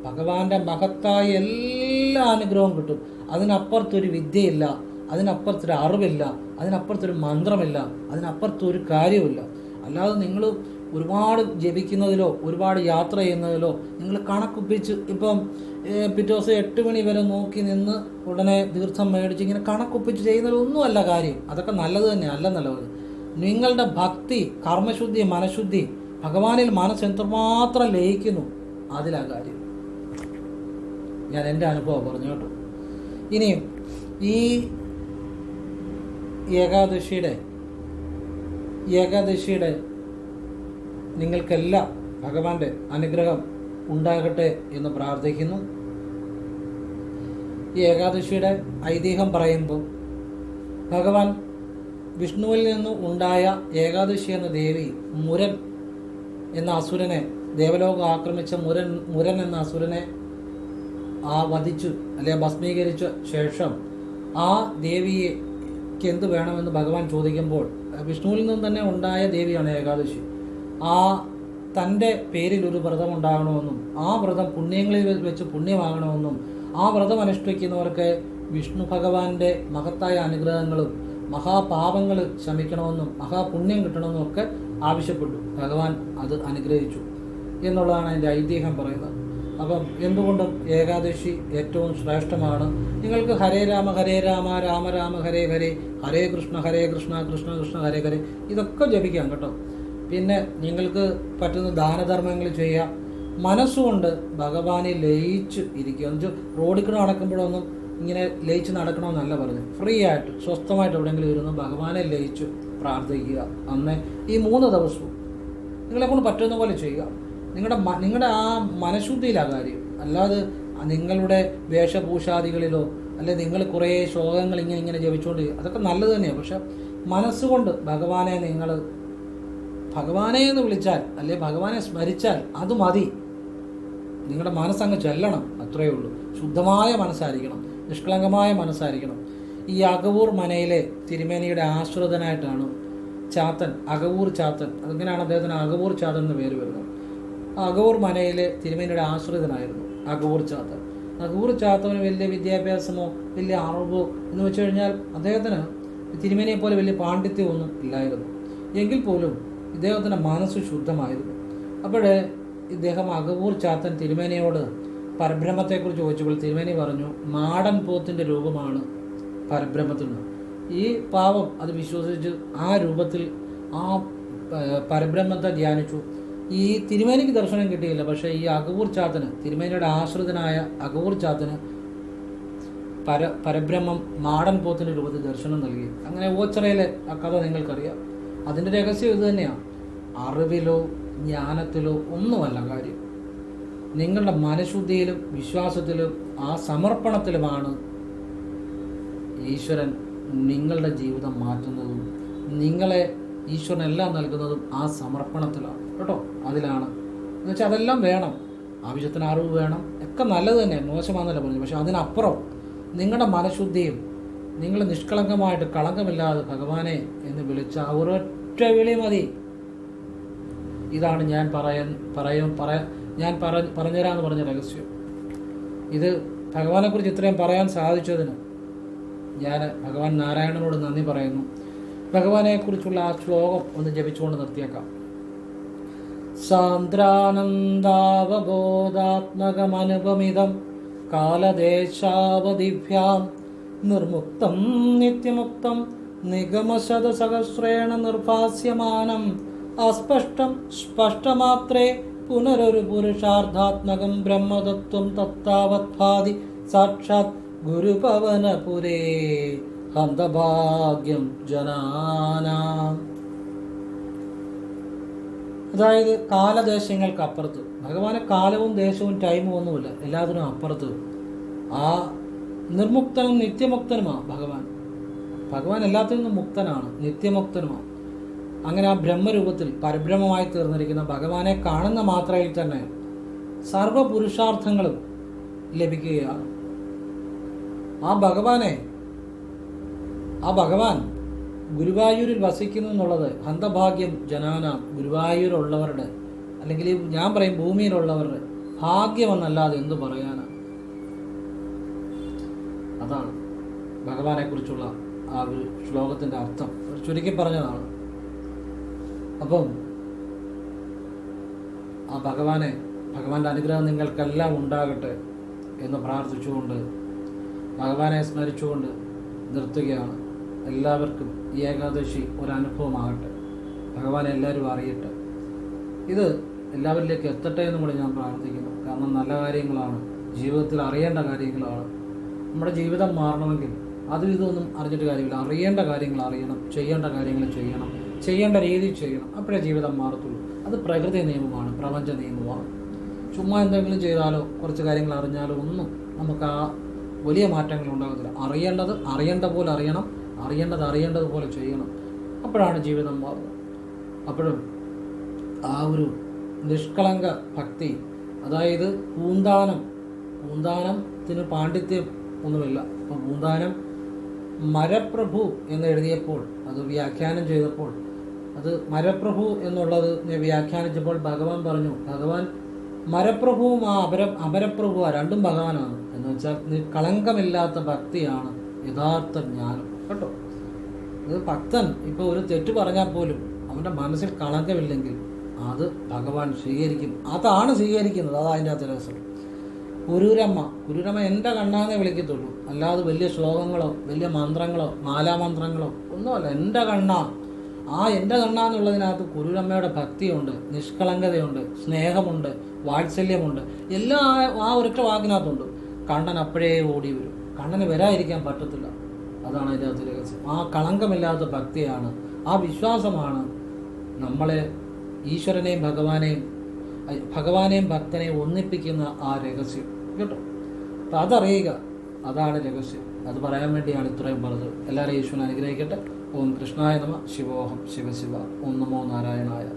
ഭഗവാന്റെ മഹത്തായ എല്ലാ അനുഗ്രഹവും കിട്ടും. അതിനപ്പുറത്തൊരു വിദ്യയില്ല, അതിനപ്പുറത്തൊരു അറിവില്ല, അതിനപ്പുറത്തൊരു മന്ത്രമില്ല, അതിനപ്പുറത്തൊരു കാര്യമില്ല. അല്ലാതെ നിങ്ങൾ ഒരുപാട് ജപിക്കുന്നതിലോ ഒരുപാട് യാത്ര ചെയ്യുന്നതിലോ നിങ്ങൾ കണക്കൊപ്പിച്ച് ഇപ്പം പിറ്റേ ദിവസം 8 മണി വരെ നോക്കി നിന്ന് ഉടനെ തീർത്ഥം മേടിച്ച് ഇങ്ങനെ കണക്കൊപ്പിച്ച് ചെയ്യുന്നതിലൊന്നും അല്ല കാര്യം. അതൊക്കെ നല്ലത് തന്നെ, അല്ലെന്നല്ല. നിങ്ങളുടെ ഭക്തി, കർമ്മശുദ്ധി, മനഃശുദ്ധി, ഭഗവാനിൽ മനസ്സ് എത്രമാത്രം ലയിക്കുന്നു, അതിലാ കാര്യം. ഞാൻ എൻ്റെ അനുഭവം പറഞ്ഞു കേട്ടോ. ഇനിയും ഈ ഏകാദശിയുടെ നിങ്ങൾക്കെല്ലാം ഭഗവാന്റെ അനുഗ്രഹം ഉണ്ടാകട്ടെ എന്ന് പ്രാർത്ഥിക്കുന്നു. ഈ ഏകാദശിയുടെ ഐതിഹ്യം പറയുമ്പോൾ ഭഗവാൻ വിഷ്ണുവിൽ നിന്ന് ഉണ്ടായ ഏകാദശി എന്ന ദേവി മുരൻ എന്ന അസുരനെ, ദേവലോകം ആക്രമിച്ച മുരൻ എന്ന അസുരനെ വധിച്ചു അല്ലെ ഭസ്മീകരിച്ച ശേഷം ആ ദേവിക്ക് എന്ത് വേണമെന്ന് ഭഗവാൻ ചോദിക്കുമ്പോൾ വിഷ്ണുവിൽ നിന്ന് തന്നെ ഉണ്ടായ ദേവിയാണ് ഏകാദശി. തൻ്റെ പേരിൽ ഒരു വ്രതം ഉണ്ടാകണമെന്നും ആ വ്രതം പുണ്യങ്ങളിൽ വെച്ച് പുണ്യമാകണമെന്നും ആ വ്രതം അനുഷ്ഠിക്കുന്നവർക്ക് വിഷ്ണു ഭഗവാന്റെ മഹത്തായ അനുഗ്രഹങ്ങളും മഹാപാപങ്ങൾ ശമിക്കണമെന്നും മഹാപുണ്യം കിട്ടണമെന്നും ഒക്കെ ആവശ്യപ്പെട്ടു. ഭഗവാൻ അത് അനുഗ്രഹിച്ചു എന്നുള്ളതാണ് അതിൻ്റെ ഐതിഹ്യം പറയുന്നത്. അപ്പം എന്തുകൊണ്ടും ഏകാദശി ഏറ്റവും ശ്രേഷ്ഠമാണ്. നിങ്ങൾക്ക് ഹരേ രാമ രാമ രാമ ഹരേ ഹരേ, ഹരേ കൃഷ്ണ കൃഷ്ണ കൃഷ്ണ ഹരേ ഹരേ ഇതൊക്കെ ജപിക്കാം കേട്ടോ. പിന്നെ നിങ്ങൾക്ക് പറ്റുന്ന ദാനധർമ്മങ്ങൾ ചെയ്യാം. മനസ്സുകൊണ്ട് ഭഗവാനെ ലയിച്ച് ഇരിക്കുക. എന്നുവെച്ചാൽ റോഡിൽ കൂടെ നടക്കുമ്പോഴൊന്നും ഇങ്ങനെ ലയിച്ച് നടക്കണമെന്നല്ല പറഞ്ഞു. ഫ്രീ ആയിട്ട് സ്വസ്ഥമായിട്ട് എവിടെയെങ്കിലും ഇരുന്ന് ഭഗവാനെ ലയിച്ച് പ്രാർത്ഥിക്കുക. അന്ന് ഈ 3 ദിവസവും നിങ്ങളെക്കൊണ്ട് പറ്റുന്ന പോലെ ചെയ്യുക. നിങ്ങളുടെ ആ മനഃശുദ്ധിയിലാണ് കാര്യം. അല്ലാതെ നിങ്ങളുടെ വേഷഭൂഷാദികളിലോ അല്ലെ നിങ്ങൾ കുറേ ശ്ലോകങ്ങൾ ഇങ്ങനെ ജപിച്ചുകൊണ്ട് അതൊക്കെ നല്ലത് തന്നെയാണ്. പക്ഷെ മനസ്സുകൊണ്ട് ഭഗവാനെ എന്ന് വിളിച്ചാൽ അല്ലെ ഭഗവാനെ സ്മരിച്ചാൽ അത് മതി. നിങ്ങളുടെ മനസ്സങ്ങ് ചെല്ലണം, അത്രയേ ഉള്ളൂ. ശുദ്ധമായ മനസ്സായിരിക്കണം, നിഷ്കളങ്കമായ മനസ്സായിരിക്കണം. ഈ അകവൂർ മനയിലെ തിരുമേനിയുടെ ആശ്രിതനായിട്ടാണ് ചാത്തൻ, അകവൂർ ചാത്തൻ. അതിങ്ങനെയാണ് അദ്ദേഹത്തിന് അകവൂർ ചാത്തൻ എന്ന് പേര് വരുന്നത്. അകവൂർ മനയിലെ തിരുമേനിയുടെ ആശ്രിതനായിരുന്നു അകവൂർ ചാത്തൻ. അകവൂർ ചാത്തന് വലിയ വിദ്യാഭ്യാസമോ വലിയ അറിവോ എന്ന് വെച്ച് കഴിഞ്ഞാൽ അദ്ദേഹത്തിന് തിരുമേനിയെ പോലെ വലിയ പാണ്ഡിത്യമൊന്നും ഇല്ലായിരുന്നു. എങ്കിൽ പോലും ഇദ്ദേഹത്തിൻ്റെ മനസ്സ് ശുദ്ധമായിരുന്നു. അപ്പോഴേ ഇദ്ദേഹം അകവൂർ ചാത്തൻ തിരുമേനിയോട് പരബ്രഹ്മത്തെക്കുറിച്ച് ചോദിച്ചപ്പോൾ തിരുമേനി പറഞ്ഞു, മാടൻ പോത്തിൻ്റെ രൂപമാണ് പരബ്രഹ്മത്തിന്. ഈ പാവം അത് വിശ്വസിച്ച് ആ രൂപത്തിൽ ആ പരബ്രഹ്മത്തെ ധ്യാനിച്ചു. ഈ തിരുമേനിക്ക് ദർശനം കിട്ടിയില്ല. പക്ഷേ ഈ അകവൂർ ചാത്തന്, തിരുമേനിയുടെ ആശ്രിതനായ അകവൂർ ചാത്തന് പരബ്രഹ്മം മാടൻ പോത്തിൻ്റെ രൂപത്തിൽ ദർശനം നൽകി. അങ്ങനെ ഓച്ചറയിലെ ആ കഥ നിങ്ങൾക്കറിയാം. അതിൻ്റെ രഹസ്യം ഇത് തന്നെയാണ്. അറിവിലോ ജ്ഞാനത്തിലോ ഒന്നുമല്ല കാര്യം. നിങ്ങളുടെ മനഃശുദ്ധിയിലും വിശ്വാസത്തിലും ആ സമർപ്പണത്തിലുമാണ് ഈശ്വരൻ നിങ്ങളുടെ ജീവിതം മാറ്റുന്നതും നിങ്ങളെ ഈശ്വരൻ എല്ലാം നൽകുന്നതും ആ സമർപ്പണത്തിലാണ് കേട്ടോ. അതിലാണ് എന്നുവെച്ചാൽ അതെല്ലാം വേണം. ആവശ്യത്തിന് അറിവ് വേണം, ഒക്കെ നല്ലത് തന്നെ, മോശമാണെന്നല്ല പറഞ്ഞു. പക്ഷെ അതിനപ്പുറം നിങ്ങളുടെ മനഃശുദ്ധിയും നിങ്ങൾ നിഷ്കളങ്കമായിട്ട് കളങ്കമില്ലാതെ ഭഗവാനെ എന്ന് വിളിച്ച ആ ഒരൊറ്റ വിളി മതി. ഇതാണ് ഞാൻ പറഞ്ഞുതരാമെന്ന് പറഞ്ഞ രഹസ്യം. ഇത് ഭഗവാനെക്കുറിച്ച് ഇത്രയും പറയാൻ സാധിച്ചതിന് ഞാൻ ഭഗവാൻ നാരായണനോട് നന്ദി പറയുന്നു. ഭഗവാനെക്കുറിച്ചുള്ള ആ ശ്ലോകം ഒന്ന് ജപിച്ചുകൊണ്ട് നിർത്തിയേക്കാം. സാന്ദ്രാനന്ദാവബോധാത്മകമനുപമിതം കാലദേശാവദിഭ്യാം നിർമുക്തം നിത്യമുക്തം നിഗമശതസഹസ്രേണ നിർഭാസ്യമാനം അസ്പഷ്ടം സ്പഷ്ടമാത്രേ പുനരൊരു പുരുഷാർത്ഥാത്മകം ബ്രഹ്മതത്വം തത്താവത്ഭാതി സാക്ഷാത് ഗുരുപവനപുരേ ഹന്തഭാഗ്യം ജനാനാം. അതായത് കാലദേശങ്ങൾക്ക് അപ്പുറത്ത്, ഭഗവാന് കാലവും ദേശവും ടൈമും ഒന്നുമില്ല, എല്ലാത്തിനും അപ്പുറത്ത് ആ നിർമുക്തനും നിത്യമുക്തനുമാണ് ഭഗവാൻ. ഭഗവാൻ എല്ലാത്തിൽ നിന്നും മുക്തനാണ്, നിത്യമുക്തനുമാണ്. അങ്ങനെ ആ ബ്രഹ്മരൂപത്തിൽ പരബ്രഹ്മമായി തീർന്നിരിക്കുന്ന ഭഗവാനെ കാണുന്ന മാത്രയിൽ തന്നെ സർവപുരുഷാർത്ഥങ്ങളും ലഭിക്കുകയാണ്. ആ ഭഗവാൻ ഗുരുവായൂരിൽ വസിക്കുന്നു എന്നുള്ളത് ഹന്തഭാഗ്യം ജനാന, ഗുരുവായൂരുള്ളവരുടെ അല്ലെങ്കിൽ ഞാൻ പറയും ഭൂമിയിലുള്ളവരുടെ ഭാഗ്യമെന്നല്ലാതെ എന്തു പറയാനാണ്. അതാണ് ഭഗവാനെക്കുറിച്ചുള്ള ആ ഒരു ശ്ലോകത്തിൻ്റെ അർത്ഥം. ചുരുക്കി പറഞ്ഞതാണ്. അപ്പം ആ ഭഗവാന്റെ അനുഗ്രഹം നിങ്ങൾക്കെല്ലാം ഉണ്ടാകട്ടെ എന്ന് പ്രാർത്ഥിച്ചുകൊണ്ട് ഭഗവാനെ സ്മരിച്ചുകൊണ്ട് നിർത്തുകയാണ്. എല്ലാവർക്കും ഈ ഏകാദശി ഒരനുഭവമാകട്ടെ. ഭഗവാനെ എല്ലാവരും അറിയട്ടെ. ഇത് എല്ലാവരിലേക്ക് എത്തട്ടെ എന്നും കൂടി ഞാൻ പ്രാർത്ഥിക്കുന്നു. കാരണം നല്ല കാര്യങ്ങളാണ്, ജീവിതത്തിൽ അറിയേണ്ട കാര്യങ്ങളാണ്. നമ്മുടെ ജീവിതം മാറണമെങ്കിൽ അതും ഇതൊന്നും അറിഞ്ഞിട്ട് കാര്യമില്ല. അറിയേണ്ട കാര്യങ്ങൾ അറിയണം, ചെയ്യേണ്ട കാര്യങ്ങൾ ചെയ്യണം, ചെയ്യേണ്ട രീതിയിൽ ചെയ്യണം. അപ്പോഴേ ജീവിതം മാറത്തുള്ളൂ. അത് പ്രകൃതി നിയമമാണ്, പ്രപഞ്ച നിയമമാണ്. ചുമ്മാ എന്തെങ്കിലും ചെയ്താലോ കുറച്ച് കാര്യങ്ങൾ അറിഞ്ഞാലോ ഒന്നും നമുക്ക് ആ വലിയ മാറ്റങ്ങൾ ഉണ്ടാകത്തില്ല. അറിയേണ്ടത് അറിയേണ്ട പോലെ അറിയണം, അറിയേണ്ടതുപോലെ ചെയ്യണം. അപ്പോഴാണ് ജീവിതം മാറുന്നത്. അപ്പോഴും ആ ഒരു നിഷ്കളങ്ക ഭക്തി, അതായത് പൂന്താനത്തിന് പാണ്ഡിത്യം ഒന്നുമില്ല. അപ്പം പൂന്താനം മരപ്രഭു എന്ന് എഴുതിയപ്പോൾ, അത് വ്യാഖ്യാനം ചെയ്തപ്പോൾ, അത് മരപ്രഭു എന്നുള്ളത് വ്യാഖ്യാനിച്ചപ്പോൾ ഭഗവാൻ പറഞ്ഞു, ഭഗവാൻ മരപ്രഭുവും ആ അപരപ്രഭു രണ്ടും ഭഗവാനാണ്. എന്ന് വെച്ചാൽ കളങ്കമില്ലാത്ത ഭക്തിയാണ് യഥാർത്ഥ ജ്ഞാനം കേട്ടോ. ഇത് ഭക്തൻ ഇപ്പോൾ ഒരു തെറ്റ് പറഞ്ഞാൽ പോലും അവൻ്റെ മനസ്സിൽ കളങ്കമില്ലെങ്കിൽ അത് ഭഗവാൻ സ്വീകരിക്കും. അതാണ് സ്വീകരിക്കുന്നത്. അതാ അതിൻ്റെ അകത്ത് രസം. കുരൂരമ്മ എൻ്റെ കണ്ണാന്നേ വിളിക്കത്തുള്ളൂ. അല്ലാതെ വലിയ ശ്ലോകങ്ങളോ വലിയ മന്ത്രങ്ങളോ മാലാമന്ത്രങ്ങളോ ഒന്നുമല്ല. എൻ്റെ കണ്ണ, ആ എൻ്റെ കണ്ണാന്നുള്ളതിനകത്ത് കുരൂരമ്മയുടെ ഭക്തിയുണ്ട്, നിഷ്കളങ്കതയുണ്ട്, സ്നേഹമുണ്ട്, വാത്സല്യമുണ്ട്. എല്ലാം ആ ഒരൊറ്റ വാക്കിനകത്തുണ്ട്. കണ്ണൻ അപ്പോഴേ ഓടി വരും. കണ്ണന് വരാതിരിക്കാൻ പറ്റത്തില്ല. അതാണ് അതിൻ്റെ അകത്ത് രഹസ്യം. ആ കളങ്കമില്ലാത്ത ഭക്തിയാണ്, ആ വിശ്വാസമാണ് നമ്മളെ ഈശ്വരനെയും ഭഗവാനെയും ഭക്തനെയും ഒന്നിപ്പിക്കുന്ന ആ രഹസ്യം കേട്ടോ. അപ്പം അതറിയുക, അതാണ് രഹസ്യം. അത് പറയാൻ വേണ്ടിയാണ് ഇത്രയും പറഞ്ഞത്. എല്ലാവരെയും ഈശ്വരൻ അനുഗ്രഹിക്കട്ടെ. ഓം കൃഷ്ണായ നമഃ. ശിവോഹം ശിവ. ഓം നമോ നാരായണായ.